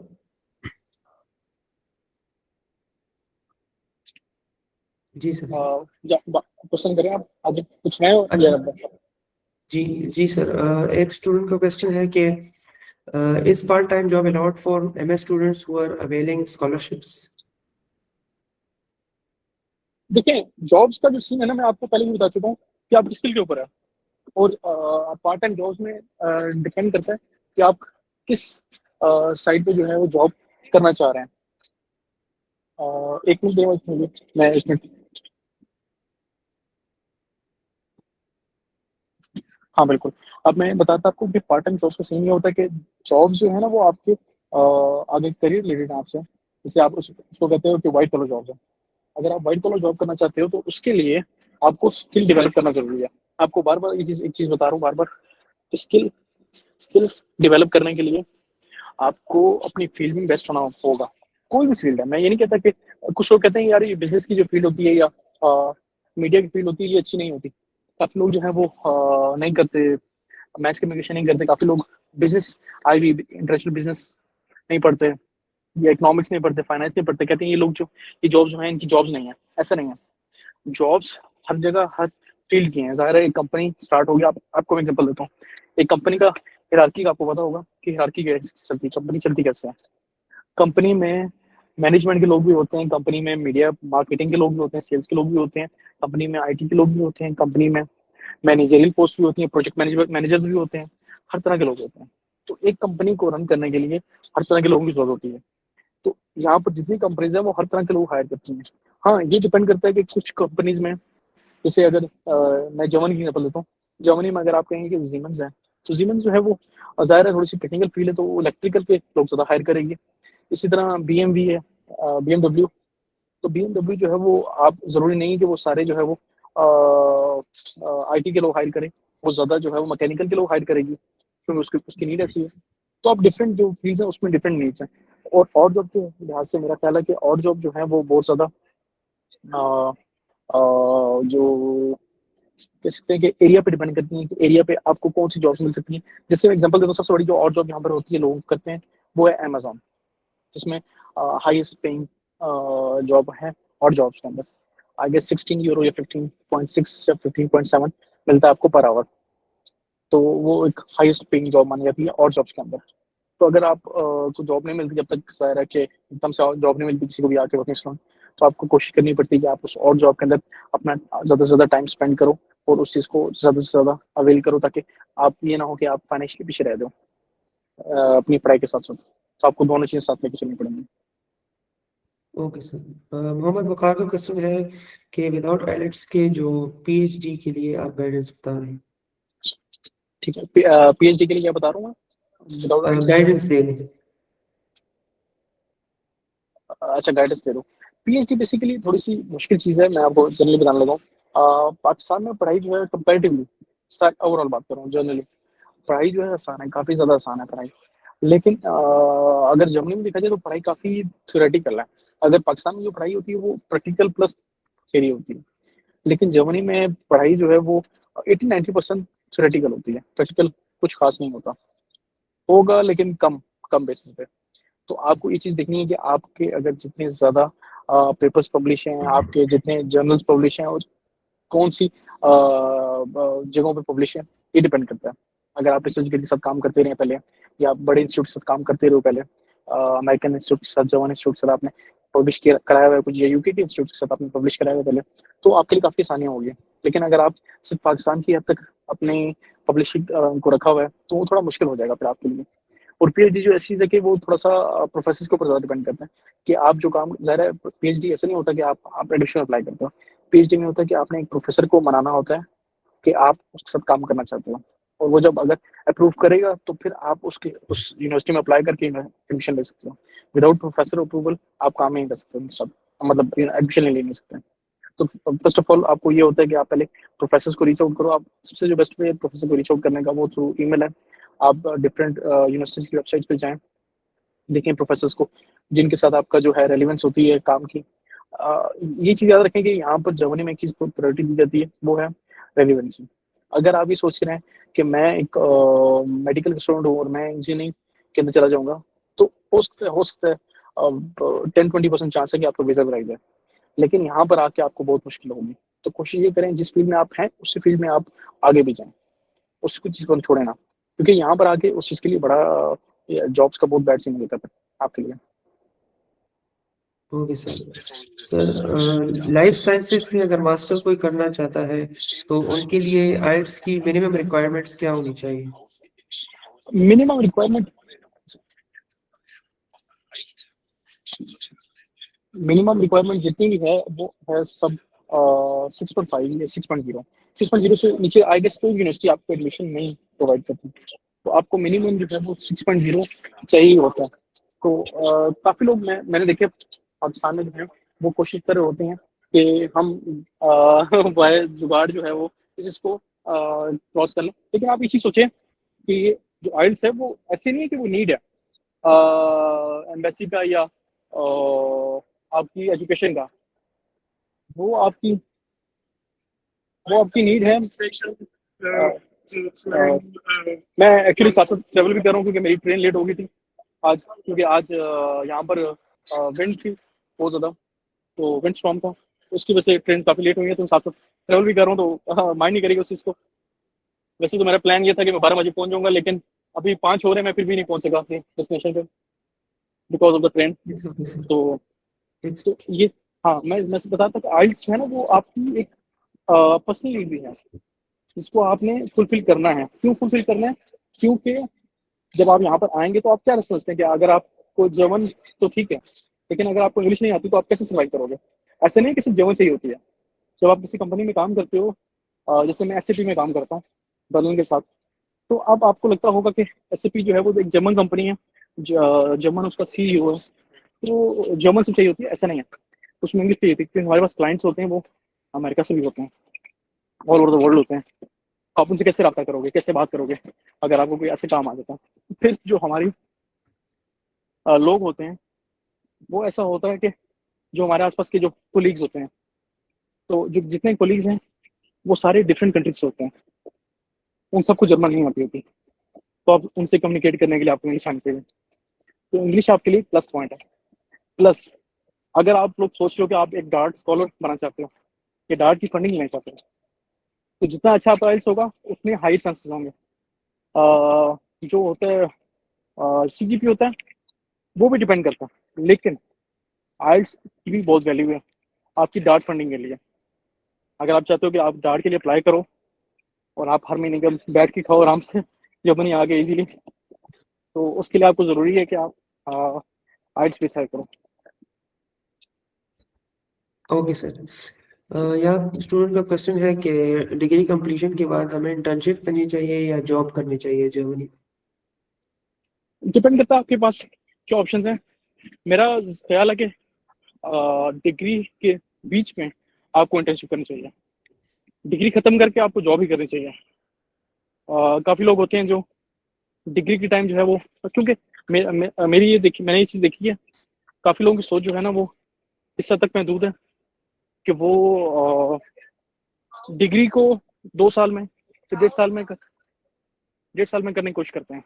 जी सर। क्वेश्चन करें आप आगे, कुछ नए हो या अच्छा, जी जी सर। एक स्टूडेंट का क्वेश्चन है कि is part time job allowed for MS students who are availing scholarships. देखिए, जॉब्स का जो सीन है ना, मैं आपको पहले भी बता चुका हूँ कि आपकी स्किल के ऊपर है। और पार्ट टाइम जॉब्स में डिपेंड करता है कि आप किस साइड पे जो है वो जॉब करना चाह रहे हैं। एक मिनट दें, एक मिनट, मैं एक मिनट। हाँ बिल्कुल। अब मैं बताता आपको कि पार्ट टाइम जॉब का सीन ये होता है कि जॉब जो है ना वो आपके आगे करियर रिलेटेड आपसे, जैसे आप उसको कहते हो कि वाइट कॉलर जॉब है। अगर आप व्हाइट कॉलर जॉब करना चाहते हो तो उसके लिए आपको स्किल डेवलप करना जरूरी है। आपको बार बार एक चीज बता रहा हूँ बार बार, स्किल स्किल डेवलप करने के लिए आपको अपनी फील्ड में बेस्ट होना होगा। कोई भी फील्ड है, मैं ये नहीं कहता कि कुछ लोग कहते हैं यार ये बिजनेस की जो फील्ड होती है या मीडिया की फील्ड होती है ये अच्छी नहीं होती। काफी लोग जो है वो नहीं करते, मैथ कम्युनिकेशन नहीं करते। काफी लोग बिजनेस आई इंटरनेशनल बिजनेस नहीं पढ़ते, या इकोनॉमिक्स नहीं पढ़ते, फाइनेंस नहीं पढ़ते, कहते हैं ये लोग जो ये जॉब्स जो हैं इनकी जॉब्स नहीं है। ऐसा नहीं है, जॉब्स हर जगह हर फील्ड की हैं। ज़ाहिर है एक कंपनी स्टार्ट होगी, आपको मैं एग्जांपल देता हूँ। एक कंपनी का हिरार्की का आपको पता होगा कि हिरार्की कैसे चलती है, कंपनी चलती कैसे है। कंपनी में मैनेजमेंट के लोग भी होते हैं, कंपनी में मीडिया मार्केटिंग के लोग भी होते हैं, सेल्स के लोग भी होते हैं, कंपनी में आईटी के लोग भी होते हैं, कंपनी में मैनेजरियल पोस्ट भी होती है, प्रोजेक्ट मैनेजर्स भी होते हैं, हर तरह के लोग होते हैं। तो एक कंपनी को रन करने के लिए हर तरह के लोगों की जरूरत होती है। तो यहाँ पर जितनी कंपनीज है वो हर तरह के लोग हायर करती हैं। हाँ, ये डिपेंड करता है कि कुछ कंपनीज में, जैसे अगर मैं जर्मनी की एग्जांपल लेता हूँ। जर्मनी में अगर आप कहेंगे कि जीमेंस है, तो जीमेंस जो है वो ज़ाहिर है थोड़ी सी टेक्निकल फील्ड है तो वो इलेक्ट्रिकल के लोग ज़्यादा हायर करेंगे। इसी तरह बीएमवी है, बीएमडब्ल्यू। तो बीएमडब्ल्यू जो है वो आप ज़रूरी नहीं है कि वो सारे जो है वो आईटी के लोग हायर करें, वो ज़्यादा जो है वो मैकेनिकल के लोग हायर करेगी, क्योंकि उसकी उसकी नीड ऐसी है। तो आप डिफरेंट जो फील्ड्स हैं उसमें डिफरेंट नीड्स हैं। और जॉब के लिहाज से मेरा ख्याल है कि और जॉब जो है वो बहुत ज़्यादा जो कह सकते हैं कि एरिया पे डिपेंड करती है कि एरिया पे आपको कौन सी जॉब मिल सकती है। जैसे मैं एग्जांपल देता हूँ, सबसे बड़ी जो और जॉब यहाँ पर होती है लोग करते हैं वो है अमेजोन, जिसमें हाईएस्ट पेइंग जॉब है और जॉब्स के अंदर। आई गेस 16 यूरो या 15.6 या 15.7 मिलता है आपको पर आवर। तो वो एक हाईएस्ट पेइंग जॉब मानी जाती है और जॉब्स के अंदर। तो अगर आप को जॉब नहीं मिलती, जब तक ज़ाहिर है कि एकदम से जॉब नहीं मिलती किसी को भी आके वर्किंग स्टूडेंट, तो आपको कोशिश करनी पड़ती है कि आप उस और जॉब के अंदर अपना ज़्यादा से ज़्यादा टाइम स्पेंड करो और उस चीज़ को ज़्यादा से ज़्यादा अवेल करो, ताकि आप ये ना हो कि आप फाइनेंशियली पीछे रह जाओ अपनी पढ़ाई के साथ-साथ। तो आपको दोनों चीज़ें साथ लेके चलनी पड़ेंगी। Okay sir. मोहम्मद वकार का क्वेश्चन है कि विदाउट आइलेट्स के जो पीएचडी के लिए आप गाइडेंस बता रहे हैं, ठीक है, पीएचडी के लिए क्या बता रहा हूँ मैं? विदाउट आइल्स? गाइडेंस दे रहे हैं। अच्छा, गाइडेंस दे दो। पीएचडी बेसिकली थोड़ी-सी मुश्किल चीज़ है, मैं आपको जनरली बताने लगा हूँ। पाकिस्तान में पढ़ाई जो है कंपैरेटिवली, ओवरऑल बात कर रहा हूँ जनरली, पढ़ाई जो है आसान है, काफ़ी ज़्यादा आसान है पढ़ाई। लेकिन अगर जर्मनी में देखा जाए तो पढ़ाई काफ़ी थ्योरेटिकल है। अगर पाकिस्तान में जो पढ़ाई होती है वो प्रैक्टिकल प्लस थ्योरी होती है। लेकिन जर्मनी में पढ़ाई जो है वो 80-90% थ्योरेटिकल होती है, प्रैक्टिकल कुछ खास नहीं होता। होगा लेकिन कम, कम बेसिस पे। तो आपको ये चीज़ देखनी है कि आपके अगर जितने ज़्यादा पेपर्स पब्लिश हैं, आपके जितने जर्नल्स पब्लिश हैं और कौन-सी जगहों पे पब्लिश है, ये डिपेंड करता है। अगर आप रिसर्च के साथ काम करते रहे पहले, या बड़े इंस्टीट्यूट के साथ काम करते रहे हो पहले, अमेरिकन इंस्टीट्यूट के साथ, जर्मन इंस्टीट्यूट के साथ आपने पब्लिश किया कराया हुआ है कुछ, या यूके के इंस्टीट्यूट के साथ आपने पब्लिश कराया हुआ है पहले, तो आपके लिए काफ़ी आसानियाँ होगी। लेकिन अगर आप सिर्फ पाकिस्तान की हद तक अपनी पब्लिशिंग को रखा हुआ है, तो वो थोड़ा मुश्किल हो जाएगा फिर आपके लिए। और पीएचडी जो ऐसी चीज़ है कि वो थोड़ा-सा प्रोफेसर्स के ऊपर ज़्यादा डिपेंड करता है कि आप जो काम, ज़ाहिर है पीएचडी ऐसा नहीं होता कि आप एडमिशन अप्लाई करते हो। पीएचडी में होता है कि आपने एक प्रोफेसर को मनाना होता है कि आप उसके साथ काम करना चाहते हो, और वो जब अगर अप्रूव करेगा तो फिर आप उसके उस यूनिवर्सिटी में अप्लाई करके एडमिशन ले सकते हो। विदाउट प्रोफेसर अप्रूवल आप काम नहीं कर सकते उनके साथ, मतलब एडमिशन ले नहीं सकते। तो फर्स्ट ऑफ ऑल आपको ये होता है कि आप पहले प्रोफेसर्स को रीच आउट करो। आप सबसे जो बेस्ट वे है प्रोफेसर को रीच आउट करने का, वो थ्रू ईमेल है। आप डिफरेंट यूनिवर्सिटीज की वेबसाइट पे जाएं, देखें प्रोफेसर्स को जिनके साथ आपका जो है रेलिवेंस होती है काम की। ये चीज़ याद रखें कि यहाँ पर जर्मनी में एक चीज़ को प्रायोरिटी दी जाती है, वो है रेलिवेंसी। अगर आप ये सोच रहे हैं कि मैं एक मेडिकल स्टूडेंट हूँ और मैं इंजीनियरिंग के अंदर चला जाऊँगा, तो हो सकता है 10-20% चांस है कि आपका वीज़ा कराई जाए। लेकिन यहाँ पर आके आपको बहुत मुश्किल होगी। तो कोशिश ये करें जिस फील्ड में आप हैं, उसी फील्ड में आप आगे भी जाएँ। उस चीज़ को छोड़ें ना। क्योंकि यहाँ पर आके उस चीज़ के लिए बड़ा जॉब्स का बहुत बैड सीन हो जाता है आपके लिए। Okay sir. Sir, life sciences में अगर मास्टर कोई करना चाहता है तो उनके लिए आइल्ट्स की मिनिमम रिक्वायरमेंट्स क्या होनी चाहिए? मिनिमम रिक्वायरमेंट जितनी भी है वो है सब 6.5 या 6.0। 6.0 से नीचे आई गेस कोई यूनिवर्सिटी आपको एडमिशन नहीं प्रोवाइड करती। तो आपको मिनिमम जो है वो 6.0 चाहिए होता है। तो काफ़ी लोग मैंने देखे पाकिस्तान में जो है वो कोशिश कर रहे होते हैं कि हम वाया जुगाड़ जो है वो इस चीज़ को क्रॉस कर लें। लेकिन आप ये चीज़ सोचें कि ये जो आइल्स है वो ऐसे नहीं है कि वो नीड है एम्बेसी का या आपकी एजुकेशन का। वो आपकी वो आपकी नीड है। मैं एक्चुअली साथ साथ ट्रेवल भी कर रहा हूँ क्योंकि मेरी ट्रेन लेट हो गई थी आज, क्योंकि आज यहाँ पर विंड थी बहुत ज़्यादा, तो विंड स्टॉर्म था, उसकी वजह से ट्रेन काफ़ी लेट हुई है। तो साथ साथ ट्रेवल भी कर रहा हूँ, तो माइंड नहीं करेगा उस चीज़ को। वैसे तो मेरा प्लान ये था कि मैं 12 बजे पहुँच जाऊँगा, लेकिन अभी 5 हो रहे हैं, मैं फिर भी नहीं पहुँच सका अपनी डेस्टिनेशन पे because of the train. It's okay sir. तो इट्स तो ओके। ये, हाँ, मैं बताता कि आइल्स जो है ना वो आपकी एक पर्सनल नीड भी है, इसको आपने फुलफिल करना है। क्यों फुलफिल करना है? क्योंकि जब आप यहाँ पर आएंगे तो आप क्या समझते हैं कि अगर आपको जर्मन तो ठीक है, लेकिन अगर आपको इंग्लिश नहीं आती तो आप कैसे सर्वाइव करोगे? ऐसे नहीं कि सिर्फ जर्मन चाहिए होती है। जब आप किसी कंपनी में काम करते हो, जैसे मैं एसएपी में काम करता हूँ बर्लिन के साथ, तो अब आपको लगता होगा कि एसएपी जो है वो एक जर्मन कंपनी है, जर्मन उसका सीईओ है, तो जर्मन सिर्फ चाहिए होती है, ऐसा नहीं है। उसमें इंग्लिश चाहिए होती है क्योंकि हमारे पास क्लाइंट्स होते हैं वो अमेरिका से भी होते हैं, ऑल ओवर द वर्ल्ड होते हैं। आप उनसे कैसे रब्ता करोगे, कैसे बात करोगे अगर आपको कोई ऐसे काम आ जाता है? फिर जो हमारी लोग होते हैं वो ऐसा होता है कि जो हमारे आसपास के जो कोलीग्स होते हैं, तो जो जितने कोलीग्स हैं वो सारे डिफरेंट कंट्रीज से होते हैं, उन सबको जर्मन नहीं आती होती। तो आप उनसे कम्युनिकेट करने के लिए आपको इंग्लिश आनी चाहिए। तो इंग्लिश आपके लिए प्लस पॉइंट है। प्लस अगर आप लोग सोच रहे हो कि आप एक डार्ट स्कॉलर बनना चाहते हो या डार्ट की फंडिंग लेना चाहते हो, तो जितना अच्छा आपका आइल्स होगा उतने हाई चांसेस होंगे। जो होता है सीजीपी होता है वो भी डिपेंड करता है, लेकिन आइल्स की भी बहुत वैल्यू है आपकी डार्ट फंडिंग के लिए। अगर आप चाहते हो कि आप डार्ट के लिए अप्लाई करो और आप हर महीने का बैठ के खाओ आराम से, जब मनी आ गया इजीली। तो उसके लिए आपको ज़रूरी है कि आप आइट्स डिसाइड करो। Okay sir. यहाँ स्टूडेंट का क्वेश्चन है कि डिग्री कंप्लीशन के बाद हमें इंटर्नशिप करनी चाहिए या जॉब करनी चाहिए जर्मनी? डिपेंड करता है आपके पास क्या ऑप्शंस हैं। मेरा ख्याल है कि डिग्री के बीच में आपको इंटर्नशिप करनी चाहिए, डिग्री खत्म करके आपको जॉब ही करनी चाहिए। काफ़ी लोग होते हैं जो डिग्री के टाइम जो है वो, क्योंकि मेरी मैंने ये चीज़ देखी है, काफ़ी लोगों की सोच जो है ना वो इस हद तक महदूद है कि वो डिग्री को 2 साल में से 1.5 साल में करने की कोशिश करते हैं।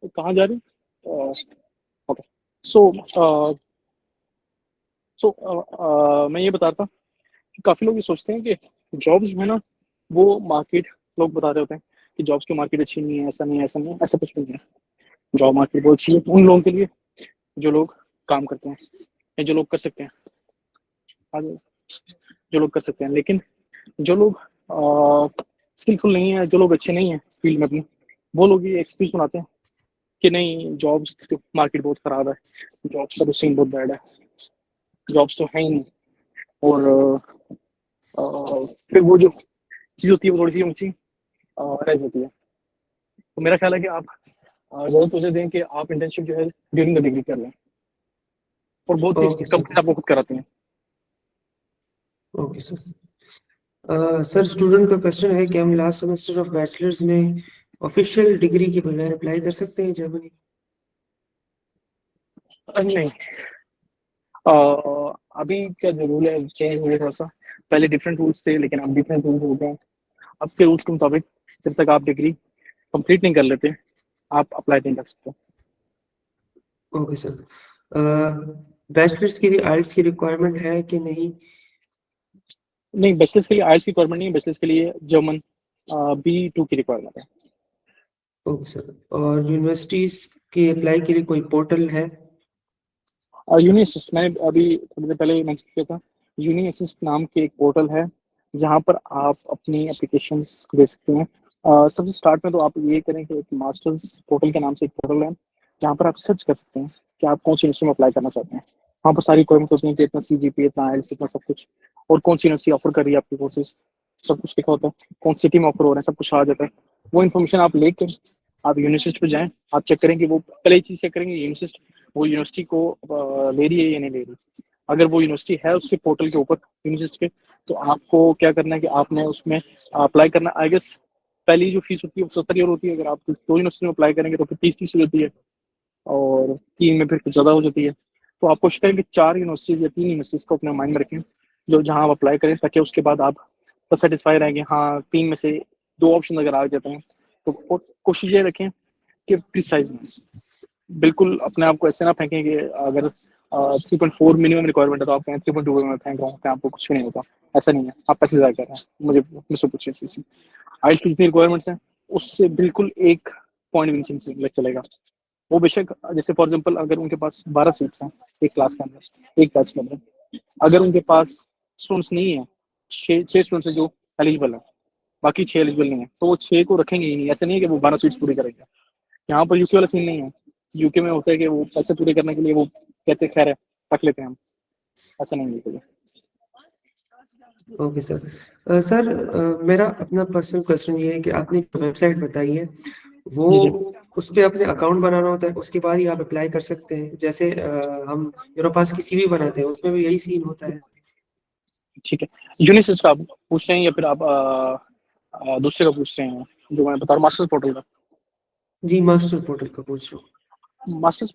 तो कहाँ जा रही? ओके। सो मैं ये बता रहा था कि काफ़ी लोग ये सोचते हैं कि जॉब्स जो है ना वो मार्केट, लोग बता रहे होते हैं कि जॉब्स की मार्केट अच्छी नहीं है, ऐसा नहीं है, ऐसा नहीं है, ऐसा कुछ नहीं है। जॉब मार्केट बहुत अच्छी है उन लोगों के लिए जो लोग काम करते हैं या जो लोग कर सकते हैं, आगे जो लोग कर सकते हैं। लेकिन जो लोग स्किलफुल नहीं है, जो लोग अच्छे नहीं हैं फील्ड में अपनी, वो लोग ये एक्सक्यूज बनाते हैं कि नहीं जॉब्स तो मार्केट बहुत ख़राब है, जॉब्स का तो सीन बहुत बैड है, जॉब्स तो है ही नहीं। और फिर वो जो चीज़ होती है वो थोड़ी सी ऊँची रह जाती है। तो मेरा ख्याल है कि आप ज़रूर सोचे दें कि आप इंटर्नशिप जो है ड्यूरिंग द डिग्री कर लें, और बहुत सी ओके सर। कंपनी आपको खुद कराती हैं। Okay sir. सर स्टूडेंट का क्वेश्चन है कि हम लास्ट सेमेस्टर ऑफ बैचलर्स में ऑफिशियल डिग्री के बगैर अप्लाई कर सकते हैं जर्मनी? नहीं, अभी क्या जो रूल है चेंज हुए थोड़ा सा, पहले डिफरेंट रूल्स थे लेकिन अब डिफरेंट रूल्स हो गए हैं। अब के रूल्स के मुताबिक जब तक आप डिग्री कंप्लीट नहीं कर लेते आप अप्लाई नहीं कर सकते। Okay sir. बैचलर्स के लिए आइल्स की रिक्वायरमेंट है कि नहीं? नहीं, बैचलर्स के लिए आइल्स की रिक्वायरमेंट नहीं है, बैचलर्स के लिए जर्मन B2 की रिक्वायरमेंट है। Okay sir. और यूनिवर्सिटीज के अप्लाई के लिए कोई पोर्टल है? और यूनि असिस्ट मैंने अभी थोड़ी देर पहले मेंशन किया था, यूनि असिस्ट नाम के एक पोर्टल है जहाँ पर आप अपनी एप्लीकेशंस दे सकते हैं। सबसे स्टार्ट में तो आप ये करें कि एक मास्टर्स पोर्टल के नाम से एक पोर्टल है जहाँ पर आप सर्च कर सकते हैं कि आप कौन सी यूनिवर्सिटी में अप्लाई करना चाहते हैं। वहाँ पर सारी रिक्वायरमेंट्स होती हैं कि इतना CGPA, इतना IELTS, इतना सब कुछ, और कौन सी यूनिवर्सिटी ऑफर कर रही है आपके कोर्सेज, सब कुछ लिखा होता है, कौन सिटी में ऑफर हो रहे हैं, सब कुछ आ जाता है। वो इन्फॉर्मेशन आप लेकर आप यूनिवर्सिटी पर जाएँ, आप चेक करें कि वो पहले चीज़ चेक करेंगे यूनिवर्सिटी वो यूनिवर्सिटी को ले रही है या नहीं ले रही। अगर वो यूनिवर्सिटी है उसके पोर्टल के ऊपर यूनिवर्सिटी के, तो आपको क्या करना है कि आपने उसमें अप्लाई करना। आई गेस पहली जो फीस होती है वो 70 यूरो होती है। अगर आप 2 यूनिवर्सिटी में अप्लाई करेंगे तो फिर 30 हो जाती है, और 3 में फिर कुछ ज़्यादा हो जाती है। तो आप कोशिश करें कि 4 यूनिवर्सिटीज़ या 3 यूनिवर्सिटीज़ को अपने माइंड में रखें जो जहाँ आप अप्लाई करें, ताकि उसके बाद आप सेटिस्फाई रहें कि हाँ 3 में से 2 ऑप्शन अगर आ जाते हैं तो कोशिश ये रखें कि प्रिसाइज बिल्कुल अपने आप को ऐसे ना फेंकें कि अगर 3.4 मिनिमम रिक्वायरमेंट है तो आप कहें 3.2 में फेंक रहा हूँ, आपको कुछ भी नहीं होता। ऐसा नहीं है, आप पैसे ज़ाया कर रहे हैं। मुझसे पूछिए इस चीज़। आइल्स की जितनी रिक्वायरमेंट्स हैं उससे बिल्कुल 1 पॉइंट भी नहीं चलेगा। वो बेशक जैसे फॉर एग्जांपल अगर उनके पास 12 सीट्स हैं एक क्लास के अंदर, एक बैच के अंदर, अगर उनके पास स्टूडेंट्स नहीं है, 6 स्टूडेंट्स हैं जो एलिजिबल है, बाकी 6 एलिजिबल नहीं है, तो वो 6 को रखेंगे ही नहीं। ऐसा नहीं है कि वो 12 सीट्स पूरी करेंगे। यहाँ पर यूके वाला सीन नहीं है। यूके में होता है कि वो पैसे पूरे करने के लिए वो कहते खैर है रख लेते हैं हम, ऐसा नहीं है। Okay sir. सर मेरा अपना पर्सनल क्वेश्चन ये है कि आपने वेबसाइट बताई है वो जी जी उस पे अपने अकाउंट बनाना होता है, उसके बाद ही आप अप्लाई कर सकते हैं, जैसे हम यूरोपास की CV बनाते हैं उसमें भी यही सीन होता है? ठीक है। यूनिसिस का आप पूछ रहे हैं या फिर आप दूसरे का पूछ रहे हैं जो मैं बता रहा हूँ मास्टर्स पोर्टल का? जी मास्टर पोर्टल का पूछ रहा हूँ। मास्टर्स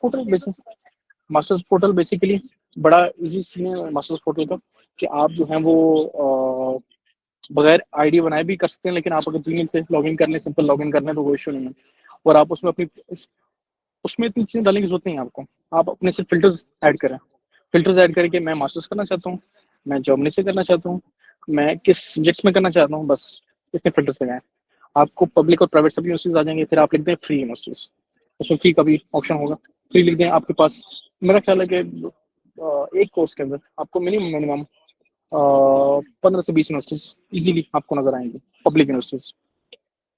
पोर्टल बेसिकली बड़ा इजी सीन है मास्टर्स पोर्टल का, कि आप जो है वो बगैर आईडी बनाए भी कर सकते हैं, लेकिन आप अगर ईमेल से लॉगिन कर लें, सिंपल लॉगिन करना है तो कोई इशू नहीं है। और आप उसमें अपनी उसमें इतनी चीज़ें डालने की जरूरत नहीं है आपको। आप अपने से फिल्टर्स ऐड करें, फिल्टर्स ऐड करके मैं मास्टर्स करना चाहता हूँ, मैं जर्मनी से करना चाहता हूँ, मैं किस सब्जेक्ट्स में करना चाहता हूँ, बस इतने फिल्टर्स लगाएं। आपको पब्लिक और प्राइवेट सभी यूनिवर्सिटीज आ जाएंगे। फिर आप लिख दें फ्री यूनिवर्सिटीज, उसमें फ्री का भी ऑप्शन होगा, फ्री लिख दें। आपके पास मेरा ख्याल है कि एक कोर्स के अंदर आपको मिनिमम 15 से 20 यूनिवर्सिटीज इजीली आपको नजर आएंगी, पब्लिक यूनिवर्सिटीज,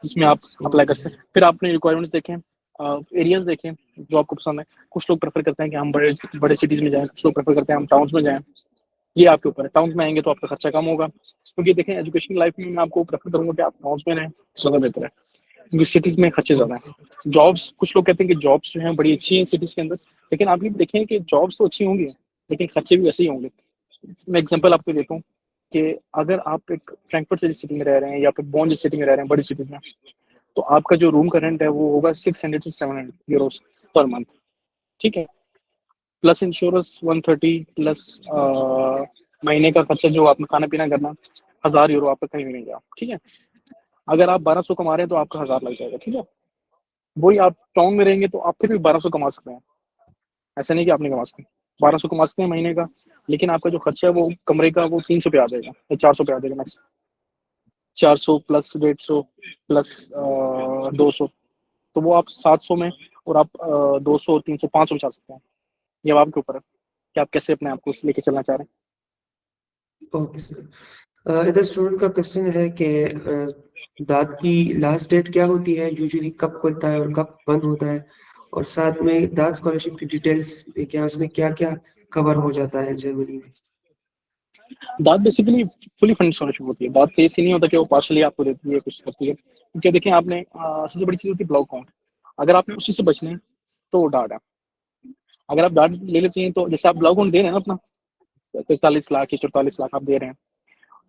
जिसमें आप अप्लाई कर सकते हैं। फिर आपने रिक्वायरमेंट्स देखें, एरियाज देखें जो आपको पसंद है। कुछ लोग प्रेफर करते हैं कि हम बड़े बड़े सिटीज में जाएं, कुछ लोग प्रेफर करते हैं हम टाउन्स में जाएं। ये आपके ऊपर है। टाउन्स में आएंगे तो आपका खर्चा कम होगा, क्योंकि देखें एजुकेशन लाइफ में मैं आपको प्रेफर करूंगा कि आप टाउन्स में रहें, ज़्यादा बेहतर है, क्योंकि सिटीज में खर्चे ज़्यादा हैं। जॉब्स, कुछ लोग कहते हैं कि जॉब्स जो हैं बड़ी अच्छी हैं सिटीज के अंदर, लेकिन आप ये देखें कि जॉब्स तो अच्छी होंगी लेकिन खर्चे भी वैसे ही होंगे। मैं एग्जांपल आपको देता हूँ कि अगर आप एक फ्रैंकफर्ट जैसी सिटी में रह रहे हैं या फिर बॉन जैसी सिटी में रह रहे हैं, बड़ी सिटीज में, तो आपका जो रूम का रेंट है वो होगा 600 से 700 यूरोस पर मंथ, ठीक है, प्लस इंश्योरेंस 130, प्लस महीने का खर्चा जो आपने खाना पीना करना 1000 यूरो आपका कहीं भी नहीं गया, ठीक है। अगर आप 1200 कमा रहे हैं तो आपका 1000 लग जाएगा, ठीक है। वही आप टाउन में रहेंगे तो आप फिर भी 1200 कमा सकते हैं, ऐसा नहीं कि आप नहीं कमा सकते। 1200 कमा सकते हैं महीने का, लेकिन आपका जो खर्चा है वो कमरे का वो 300 पे आ जाएगा या 400 पे आ जाएगा मैक्स। 400 प्लस 150 प्लस 200, तो वो आप 700 में, और आप 200 300 500 में जा सकते हैं। ये अब आपके ऊपर है कि आप कैसे अपने आप को लेके चलना चाह रहे हैं। ओके सर, इधर स्टूडेंट का क्वेश्चन है कि दाद की लास्ट डेट क्या होती है, यूजुअली कब खुलता है और कब बंद होता है, और साथ में दाद स्कॉलरशिप की डिटेल्स क्या, उसमें क्या क्या कवर हो जाता है जर्मनी में। दाद बेसिकली फुली फंड स्कॉलरशिप होती है। दाद केस ही नहीं होता कि वो पार्शली आपको देती है, कुछ करती है, क्योंकि देखिए आपने सबसे बड़ी चीज होती है ब्लॉक काउंट। अगर आपने उसी से बचना है तो वो डार्ट है। अगर आप डार्ट ले लेते हैं तो जैसे आप ब्लॉक काउंट दे रहे हैं ना अपना 43 लाख या 44 लाख आप दे रहे हैं,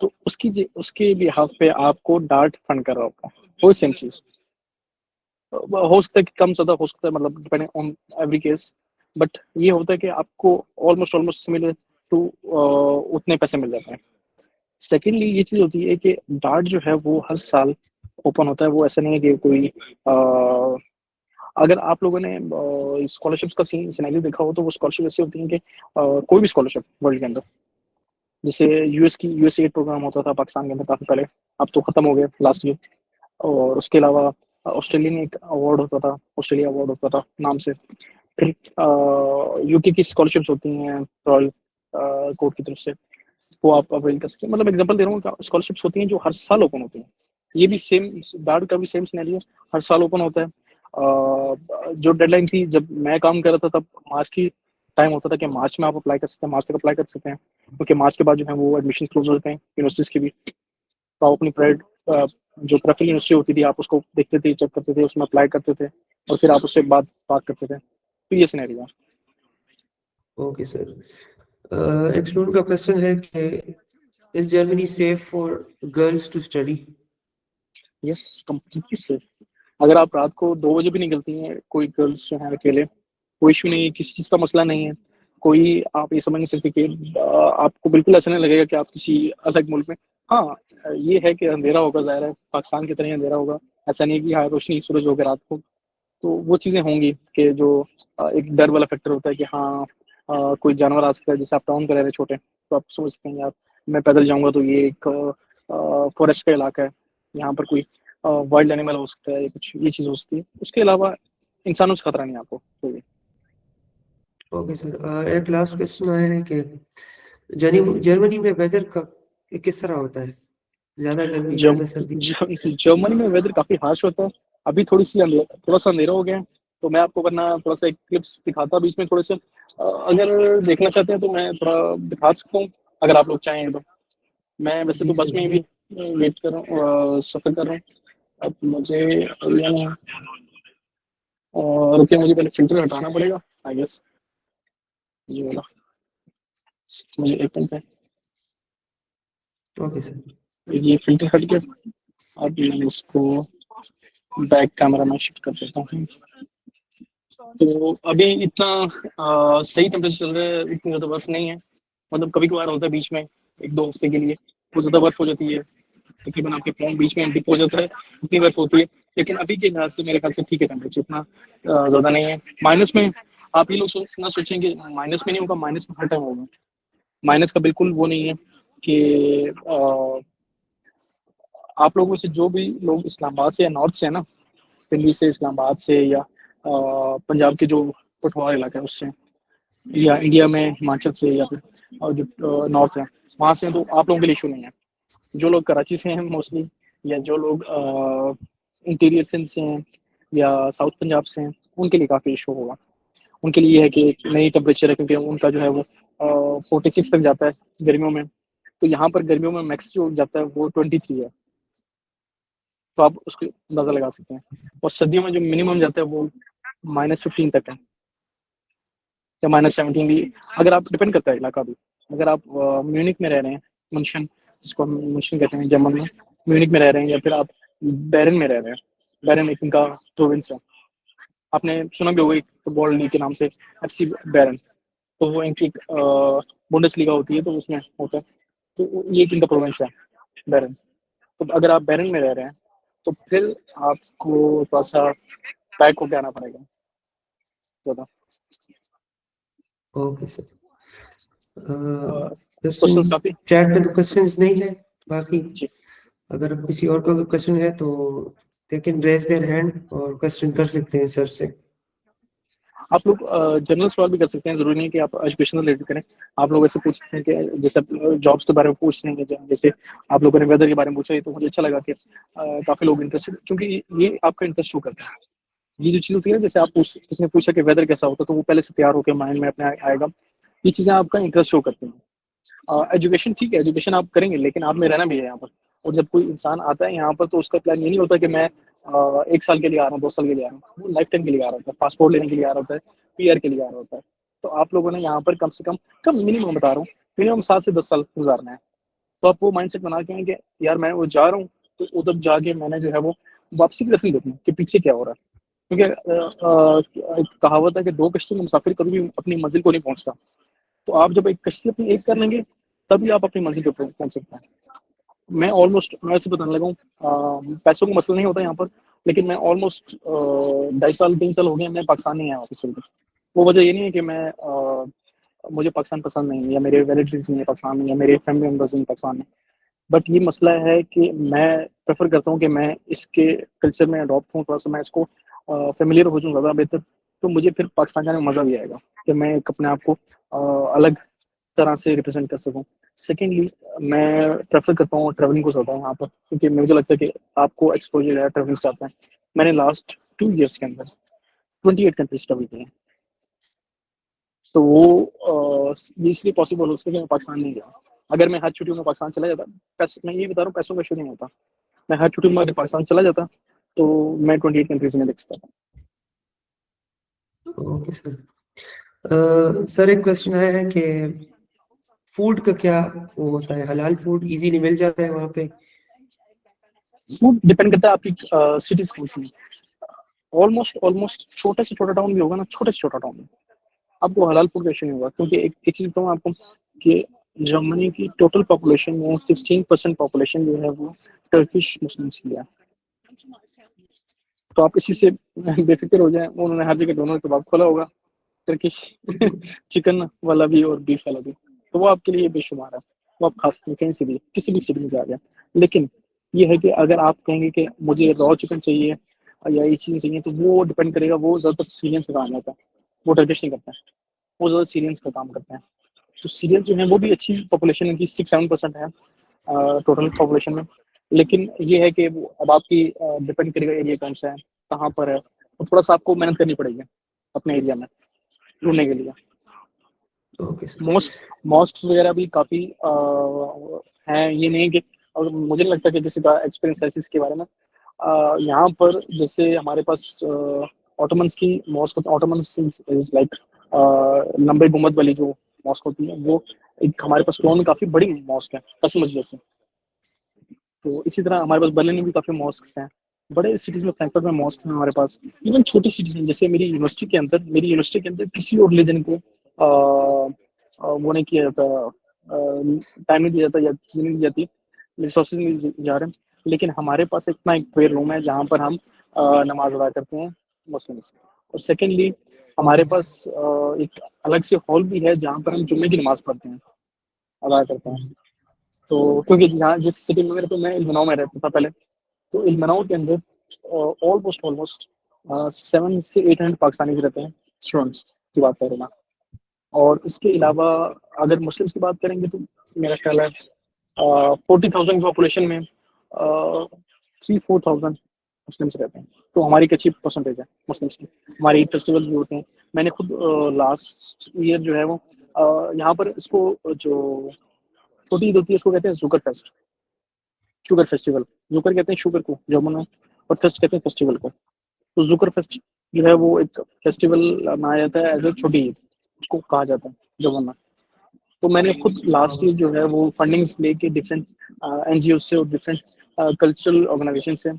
तो उसके बिहाफ पे आपको डार्ट फंड कर रहा होगा, वो सेम चीज हो सकता है कि कम ज्यादा हो सकता है, मतलब depending on every case, but ये होता है कि आपको ऑलमोस्ट सिमिलर टू उतने पैसे मिल जाते हैं। सेकेंडली ये चीज होती है कि डार्ट जो है वो हर साल ओपन होता है। वो ऐसा नहीं है कि कोई अगर आप लोगों ने स्कॉलरशिप्स का सिनेरियो देखा हो तो वो स्कॉलरशिप ऐसी होती है कि कोई भी स्कॉलरशिप वर्ल्ड के अंदर, जैसे यूएस एड प्रोग्राम होता था पाकिस्तान के अंदर काफी पहले, अब तो खत्म हो गया लास्ट ईयर। और उसके अलावा ऑस्ट्रेलियन एक अवार्ड होता था, ऑस्ट्रेलिया अवार्ड होता था नाम से। फिर यूके की स्कॉलरशिप्स होती हैं रॉयल कोर्ट की तरफ से, वो आप अवेल कर सकते हैं। मतलब एग्जांपल दे रहा हूँ, स्कॉलरशिप्स होती हैं जो हर साल ओपन होती हैं। ये भी सेम, डार्ट का भी सेम सिनेरियो, हर साल ओपन होता है। जो डेडलाइन थी जब मैं काम कर रहा था तब मार्च की टाइम होता था कि मार्च में आप अप्लाई कर सकते हैं, मार्च तक अप्लाई कर सकते हैं, क्योंकि मार्च के बाद जो है वो एडमिशन क्लोज हो जाते हैं यूनिवर्सिटीज के भी। तो आप अपनी प्राइवेट जो प्रेफर यूनिवर्सिटी होती थी आप उसको देखते थे, चेक करते थे, उसमें अप्लाई करते थे और फिर आप उससे बात करते थे। तो ये सिनेरियो है। ओके सर, एक स्टूडेंट का क्वेश्चन है कि is Germany safe for girls to study. Yes, completely safe. अगर आप रात को 2 बजे भी निकलती हैं कोई गर्ल्स जो है अकेले, कोई इशू नहीं है, किसी चीज़ का मसला नहीं है। कोई आप ये समझ नहीं सकते कि आपको बिल्कुल ऐसा नहीं लगेगा कि आप किसी अलग मुल्क में। हाँ, ये है कि अंधेरा होगा, ज़ाहिर है पाकिस्तान की तरह ही अंधेरा होगा। ऐसा नहीं है कि हाँ रोशनी सूरज होगा रात को, तो वो चीज़ें होंगी कि जो एक डर वाला फैक्टर होता है कि हाँ कोई जानवर आ सकता है। जैसे आप टाउन पे रह रहे छोटे, तो आप समझ सकते हैं यार मैं पैदल जाऊंगा तो ये एक फॉरेस्ट का इलाका है, यहाँ पर कोई वाइल्ड एनिमल हो सकता है, कुछ ये चीज़ हो सकती है। उसके अलावा इंसानों से खतरा नहीं है आपको कोई भी। ओके सर, एक लास्ट क्वेश्चन आया है कि जर्मनी में वेदर का किस तरह होता है, ज्यादा गर्मी ज्यादा सर्दी। जर्मनी में वेदर काफी हार्श होता है। अभी थोड़ा सा अंधेरा हो गया है, तो मैं आपको वरना थोड़ा सा एक क्लिप्स दिखाता बीच में थोड़े से, अगर देखना चाहते हैं तो मैं थोड़ा दिखा सकता हूँ, अगर आप लोग चाहें तो। मैं वैसे जी तो बस सर। में भी वेट कर रहा हूँ, सफर कर रहा हूँ। अब मुझे रुके, मुझे पहले फिल्टर हटाना पड़ेगा आई गेस, ये वाला। मुझे एक मिनट है, ओके सर। ये फिल्टर हट गया। अब मैं इसको बैक कैमरा में शिफ्ट कर देता हूँ। तो अभी इतना सही टेम्परेचर चल रहा है, इतनी ज़्यादा बर्फ नहीं है। मतलब कभी कभार होता है बीच में 1-2 हफ्ते के लिए वो ज़्यादा बर्फ हो जाती है, तकरीबन आपके पैर बीच में डिप हो जाता है, इतनी बर्फ होती है। लेकिन अभी के लिहाज से मेरे ख्याल से ठीक है, टेम्परेचर इतना ज़्यादा नहीं है। माइनस में आप ये लोग ना सोचेंगे माइनस में नहीं होगा, माइनस में हर टाइम होगा। माइनस का बिल्कुल वो नहीं है कि आप लोगों से जो भी लोग इस्लामाबाद से या नॉर्थ से है ना, दिल्ली से, इस्लामाबाद से या पंजाब के जो पठवार इलाका है उससे, या इंडिया में हिमाचल से या फिर जो नॉर्थ है वहाँ से हैं, तो आप लोगों के लिए इशू नहीं है। जो लोग कराची से हैं मोस्टली, या जो लोग इंटीरियर सिंध से हैं या साउथ पंजाब से हैं, उनके लिए काफ़ी इशू होगा। उनके लिए ये है कि एक नई टेम्परेचर है, क्योंकि उनका जो है वो 46 तक जाता है गर्मियों में। तो यहाँ पर गर्मियों में मैक्स जो जाता है वो 23 है, तो आप उसको अंदाज़ा लगा सकते हैं। और सर्दियों में जो मिनिमम जाता है वो -15 तक है, या -17 भी, अगर आप, डिपेंड करता है इलाका भी। अगर आप म्यूनिक में रह रहे हैं, मुंशन जिसको हम मुंशन कहते हैं जर्मन में, म्यूनिक में रह रहे हैं, या फिर आप बैरन में रह रहे हैं। बैरन एक इनका प्रोविंस है, आपने सुना भी होगा एक फुटबॉल लीग के नाम से, एफसी बैरन। तो वो इनकी बुंडेसलीगा होती है, तो उसमें होता है। तो ये एक इनका प्रोविंस है बैरन। तो अगर आप बैरन में रह रहे हैं तो फिर आपको थोड़ा सा बैक होके आना पड़ेगा ज़्यादा। Okay sir. क्वेश्चंस क्वेश्चंस काफ़ी चैट पे तो क्वेश्चंस नहीं है, बाकी जी। अगर किसी और को क्वेश्चन है तो they can raise their hand और क्वेश्चन कर सकते हैं सर से। आप लोग जनरल सवाल भी कर सकते हैं, ज़रूरी नहीं कि आप एजुकेशनल रिलेटेड करें। आप लोग ऐसे पूछ सकते हैं कि जैसे जॉब्स के बारे में पूछ रहे हैं, जैसे आप लोगों ने वेदर के बारे में पूछा, ये तो मुझे अच्छा लगा कि काफ़ी लोग इंटरेस्टेड, क्योंकि ये आपका इंटरेस्ट शो करता है। ये जो चीज़ होती है ना, जैसे आप किसी ने पूछा कि वेदर कैसा होता है, तो वो पहले से तैयार होकर माइंड में अपने आएगा। ये चीज़ें आपका इंटरेस्ट शो करती हैं। एजुकेशन ठीक है, एजुकेशन आप करेंगे, लेकिन आप में रहना भी है यहाँ पर। और जब कोई इंसान आता है यहाँ पर, तो उसका प्लान ये नहीं होता कि मैं 1 साल के लिए आ रहा हूँ, 2 साल के लिए आ रहा हूँ। वो लाइफ टाइम के लिए आ रहा होता है, पासपोर्ट लेने के लिए आ रहा होता है, पीआर के लिए आ रहा होता है। तो आप लोगों ने यहाँ पर कम से कम मिनिमम बता रहा हूँ, मिनिमम 7 से 10 साल गुजारना है। तो आप वो माइंडसेट बना के आएँ कि यार मैं वो जा रहा हूँ, तो उधर जाके मैंने जो है वो वापसी की तरफ नहीं देखना कि पीछे क्या हो रहा है। क्योंकि एक कहावत है कि 2 कश्ती में मुसाफिर कभी भी अपनी मंजिल को नहीं पहुँचता। तो आप जब एक कश्ती अपनी एक कर लेंगे, तभी आप अपनी मंजिल पे पहुँच सकते हैं। मैं ऐसे बताने लगा हूँ, पैसों का मसला नहीं होता यहाँ पर, लेकिन मैं ऑलमोस्ट 2.5 साल 3 साल हो गए मैं पाकिस्तान नहीं आया वापस चल के। वो वजह ये नहीं है कि मुझे पाकिस्तान पसंद नहीं है, या मेरे रिलेटिव्स नहीं है पाकिस्तान में, या मेरे फैमिली मेम्बर्स नहीं पाकिस्तान में। बट ये मसला है कि मैं प्रेफ़र करता हूँ कि मैं इसके कल्चर में अडॉप्ट हूँ, थोड़ा-सा मैं इसको फ़ैमिलियर हो जाऊँ ज़्यादा बेहतर, तो मुझे फिर पाकिस्तान जाने में मज़ा भी आएगा कि मैं एक अपने आप को अलग तरह से रिप्रेज़ेंट कर सकूँ। सेकेंडली, मैं प्रेफ़र करता हूँ ट्रैवलिंग को ज़्यादा यहाँ पर, क्योंकि मुझे लगता है कि आपको एक्सपोज़र है ट्रैवलिंग से आता है। मैंने लास्ट 2 ईयर्स के अंदर 28 कंट्रीज़ ट्रैवल किए हैं। तो वो ये इसलिए पॉसिबल हो सके कि मैं पाकिस्तान नहीं गया। अगर मैं हर छुट्टियों में पाकिस्तान चला जाता, मैं ये बता रहा हूँ, पैसों का इश्यू नहीं होता। मैं हर छुट्टी में अगर पाकिस्तान चला जाता, तो मैं 28 कंट्रीज़ में देख सकता था। Okay sir. सर एक क्वेश्चन आया है कि फूड का क्या वो होता है, हलाल फूड इजीली मिल जाता है वहाँ पे? फूड डिपेंड करता है आपकी सिटीज़ कौन-सी है। ऑलमोस्ट छोटे से छोटा टाउन भी होगा ना, छोटे से छोटा टाउन में, आपको हलाल फूड का इश्यू नहीं होगा, क्योंकि एक चीज़ बताऊँ आपको कि जर्मनी की टोटल पॉपुलेशन में 16% पॉपुलेशन जो है वो टर्किश मुस्लिम्स की है। तो आप इसी से बेफ़िक्र हो जाएँ, उन्होंने हर जगह डोनर कबाब खोला होगा, टर्किश चिकन वाला भी और बीफ वाला भी। तो वो आपके लिए बेशुमार है, वो आप खा सकते हैं कहीं से भी, किसी भी सिटी में जाके। लेकिन ये है कि अगर आप कहेंगे कि मुझे रॉ चिकन चाहिए या ये चीज़ें चाहिए, तो वो डिपेंड करेगा, वो ज़्यादातर सीरियंस का काम होता है, वो टर्किश नहीं करता है, वो ज़्यादा सीरियंस का काम करते हैं। तो सीरियंस जो हैं वो भी अच्छी पॉपुलेशन इनकी 6-7% है टोटल पॉपुलेशन में। लेकिन ये है कि वो अब आपकी डिपेंड करेगा एरिया कौन-सा है, कहाँ पर है, और थोड़ा-सा आपको मेहनत करनी पड़ेगी अपने एरिया में ढूँढने के लिए। Okay sir. मॉस्क्स वगैरह भी काफ़ी हैं, ये नहीं कि, और मुझे नहीं लगता कि किसी का एक्सपीरियंस है इसके बारे में। यहाँ पर जैसे हमारे पास ऑटोमन्स की मॉस्क, ऑटोमन्स इज़ लाइक लंबे गुम्बद वाली जो मॉस्क होती है, वो एक हमारे पास क्लोन में काफ़ी बड़ी मॉस्क है, 10 मस्जिद जैसी। तो इसी तरह हमारे पास बर्लिन में भी काफ़ी मॉस्क्स हैं। बड़े सिटीज़ में, फ्रैंकफर्ट में मॉस्क हैं हमारे पास। इवन छोटी सिटीज़ में, जैसे मेरी यूनिवर्सिटी के अंदर किसी और रिलीजन को वो नहीं किया जाता, टाइम नहीं दिया जाता या चीज़ें नहीं दी जाती, रिसोर्सेज़ नहीं दी जा रहे। लेकिन हमारे पास इतना एक प्रेयर रूम है जहाँ पर हम नमाज़ अदा करते हैं मुस्लिम्स। और सेकेंडली, हमारे ओके सर। पास एक अलग से हॉल भी है जहाँ पर हम जुम्मे की नमाज़ पढ़ते हैं, अदा करते हैं। तो क्योंकि जहाँ जिस सिटी में मैं इल्मनाउ में रहता था पहले, तो इल्मनाउ के अंदर ऑलमोस्ट 7 से 800 पाकिस्तानीज़ रहते हैं, स्टूडेंट्स की बात कर रहा हूँ मैं। और इसके अलावा अगर मुस्लिम्स की बात करेंगे तो मेरा ख्याल है 40,000 पॉपुलेशन में 3-4,000 मुस्लिम्स रहते हैं, तो हमारी एक अच्छी परसेंटेज है मुस्लिम्स की। हमारे ईद फेस्टिवल भी होते हैं। मैंने खुद लास्ट ईयर जो है वो यहाँ पर इसको जो छोटी ईद होती है उसको कहते हैं Zucker fest, sugar festival. Zucker कहते हैं शुगर को जर्मन में, और फेस्ट कहते हैं फेस्टिवल को। तो जुकर फेस्ट जो है वो एक फेस्टिवल मनाया जाता है एज ए छोटी ईद, उसको कहा जाता है जर्मन में। तो मैंने खुद लास्ट ईयर जो है वो फंडिंग्स लेके डिफरेंट एनजीओ से और डिफरेंट कल्चरल ऑर्गेनाइजेशन से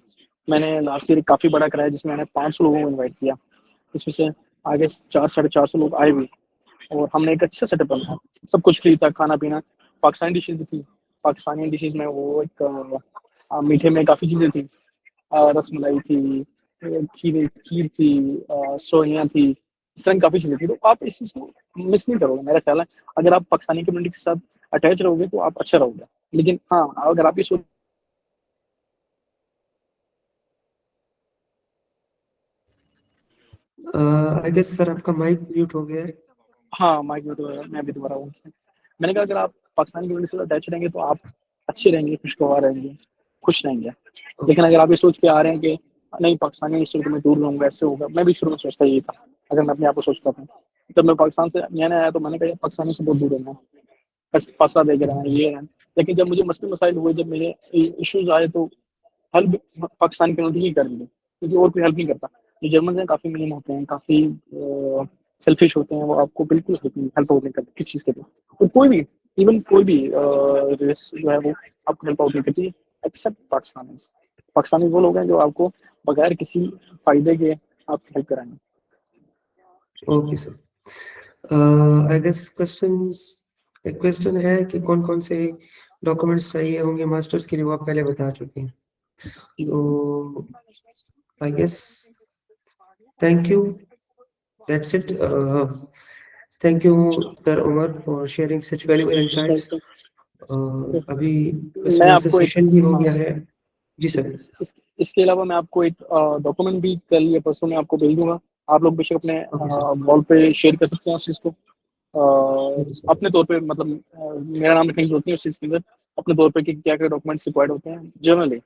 मैंने लास्ट ईयर काफ़ी बड़ा कराया, जिसमें मैंने 500 लोगों को इन्वाइट किया। इसमें से आगे 400-450 लोग आए भी, और हमने एक अच्छा सेटअप बनाया। सब कुछ फ्री था, खाना पीना, पाकिस्तानी डिशेज भी थी। पाकिस्तानी डिशेज में वो एक मीठे में काफ़ी चीज़ें थी, रसमलाई थी, खीर थी, सोइयाँ थी, इस तरह की काफ़ी चीज़ें थी। तो आप इस चीज़ को मिस नहीं करोगे मेरा ख्याल है। अगर आप पाकिस्तानी कम्युनिटी के साथ अटैच रहोगे तो आप अच्छा रहोगे। लेकिन हाँ, अगर आप ये सोच आई गेस सर आपका माइक म्यूट हो गया है। हाँ, माइक म्यूट हो गया, मैं भी दोबारा हूँ। मैंने कहा अगर आप पाकिस्तानी कम्युनिटी से अटैच रहेंगे तो आप अच्छे रहेंगे, खुशगवार रहेंगे, खुश रहेंगे। लेकिन अगर आप ये सोच के आ रहे हैं कि नहीं पाकिस्तानी से तो मैं दूर रहूँगा, ऐसे होगा, मैं भी शुरू में सोचता यही था। अगर मैं अपने आप को सोचता था, जब मैं पाकिस्तान से नया-नया आया तो मैंने कहा पाकिस्तानी से बहुत दूर रहना है, बस फासला देके रहना है, ये है। लेकिन जब मुझे मसले मसाइल हुए, जब मेरे इश्यूज़ आए तो हेल्प पाकिस्तानी कम्युनिटी ही कर दी, क्योंकि और कोई हेल्प नहीं करता। जो जर्मन हैं काफ़ी मीन होते हैं, काफ़ी सेल्फिश होते हैं, वो आपको बिल्कुल हेल्प नहीं करते किसी चीज़ के लिए। तो कोई भी, इवन कोई भी रेस जो है वो आपको हेल्प आउट नहीं करती, एक्सेप्ट पाकिस्तानीज़। पाकिस्तानी वो लोग हैं जो आपको बगैर किसी फ़ायदे के आपकी हेल्प कराएँगे। ओके सर, आई गेस एक क्वेश्चन है कि कौन-कौन से डॉक्यूमेंट्स चाहिए होंगे मास्टर्स के लिए, वो आप पहले बता चुके हैं। तो I guess thank you, that's it. Thank you sir Umar for sharing such valuable insights. अभी मैं आपको एक सेशन भी हो गया है। जी सर। इसके अलावा मैं आपको एक डॉक्यूमेंट भी कल या परसों में आपको भेज दूँगा। आप लोग बेशक अपने ओके सर। वॉल पे शेयर कर सकते हैं उस चीज़ को। Okay sir. अपने तौर पे मतलब मेरा नाम लिखने की जरूरत नहीं उस चीज़ के अंदर, अपने तौर पे कि क्या-क्या डॉक्यूमेंट्स रिक्वायर्ड होते हैं जनरली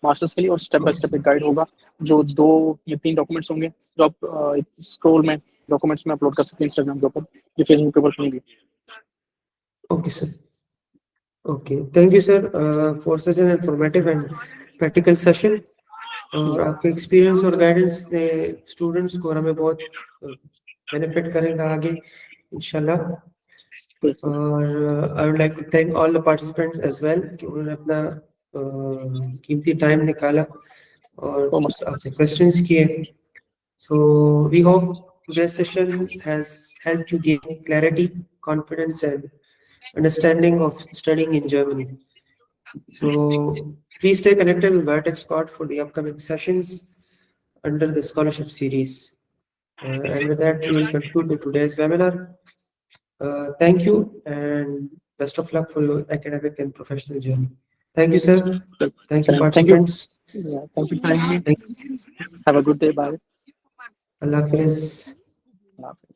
मास्टर्स के लिए, और स्टेप बाय ओके स्टेप एक सर। गाइड होगा जो 2 या 3 डॉक्यूमेंट्स होंगे जो आप एक स्क्रॉल में डॉक्यूमेंट्स में अपलोड कर सकते हैं इंस्टाग्राम के ऊपर या फेसबुक के ऊपर कहीं भी। Okay sir. Okay, thank you sir for such an informative and practical session. और आपके एक्सपीरियंस और गाइडेंस ने स्टूडेंट्स को और हमें बहुत बेनिफिट करेगा आगे इंशाल्लाह। और I would like to thank all the participants as well कि उन्होंने अपना कीमती टाइम निकाला और तो मस्त आपसे क्वेश्चंस किए। So we hope today's session has helped you gain clarity, confidence, and understanding of studying in Germany. So please stay connected with Biotech Squad for the upcoming sessions under the scholarship series. And with that, we will conclude with today's webinar. Thank you and best of luck for your academic and professional journey. Thank you, sir. Thank you, Thank you. participants. Yeah, thank you for having me. Thank you. Have a good day. Bye. Allah Hafiz. Allah Hafiz.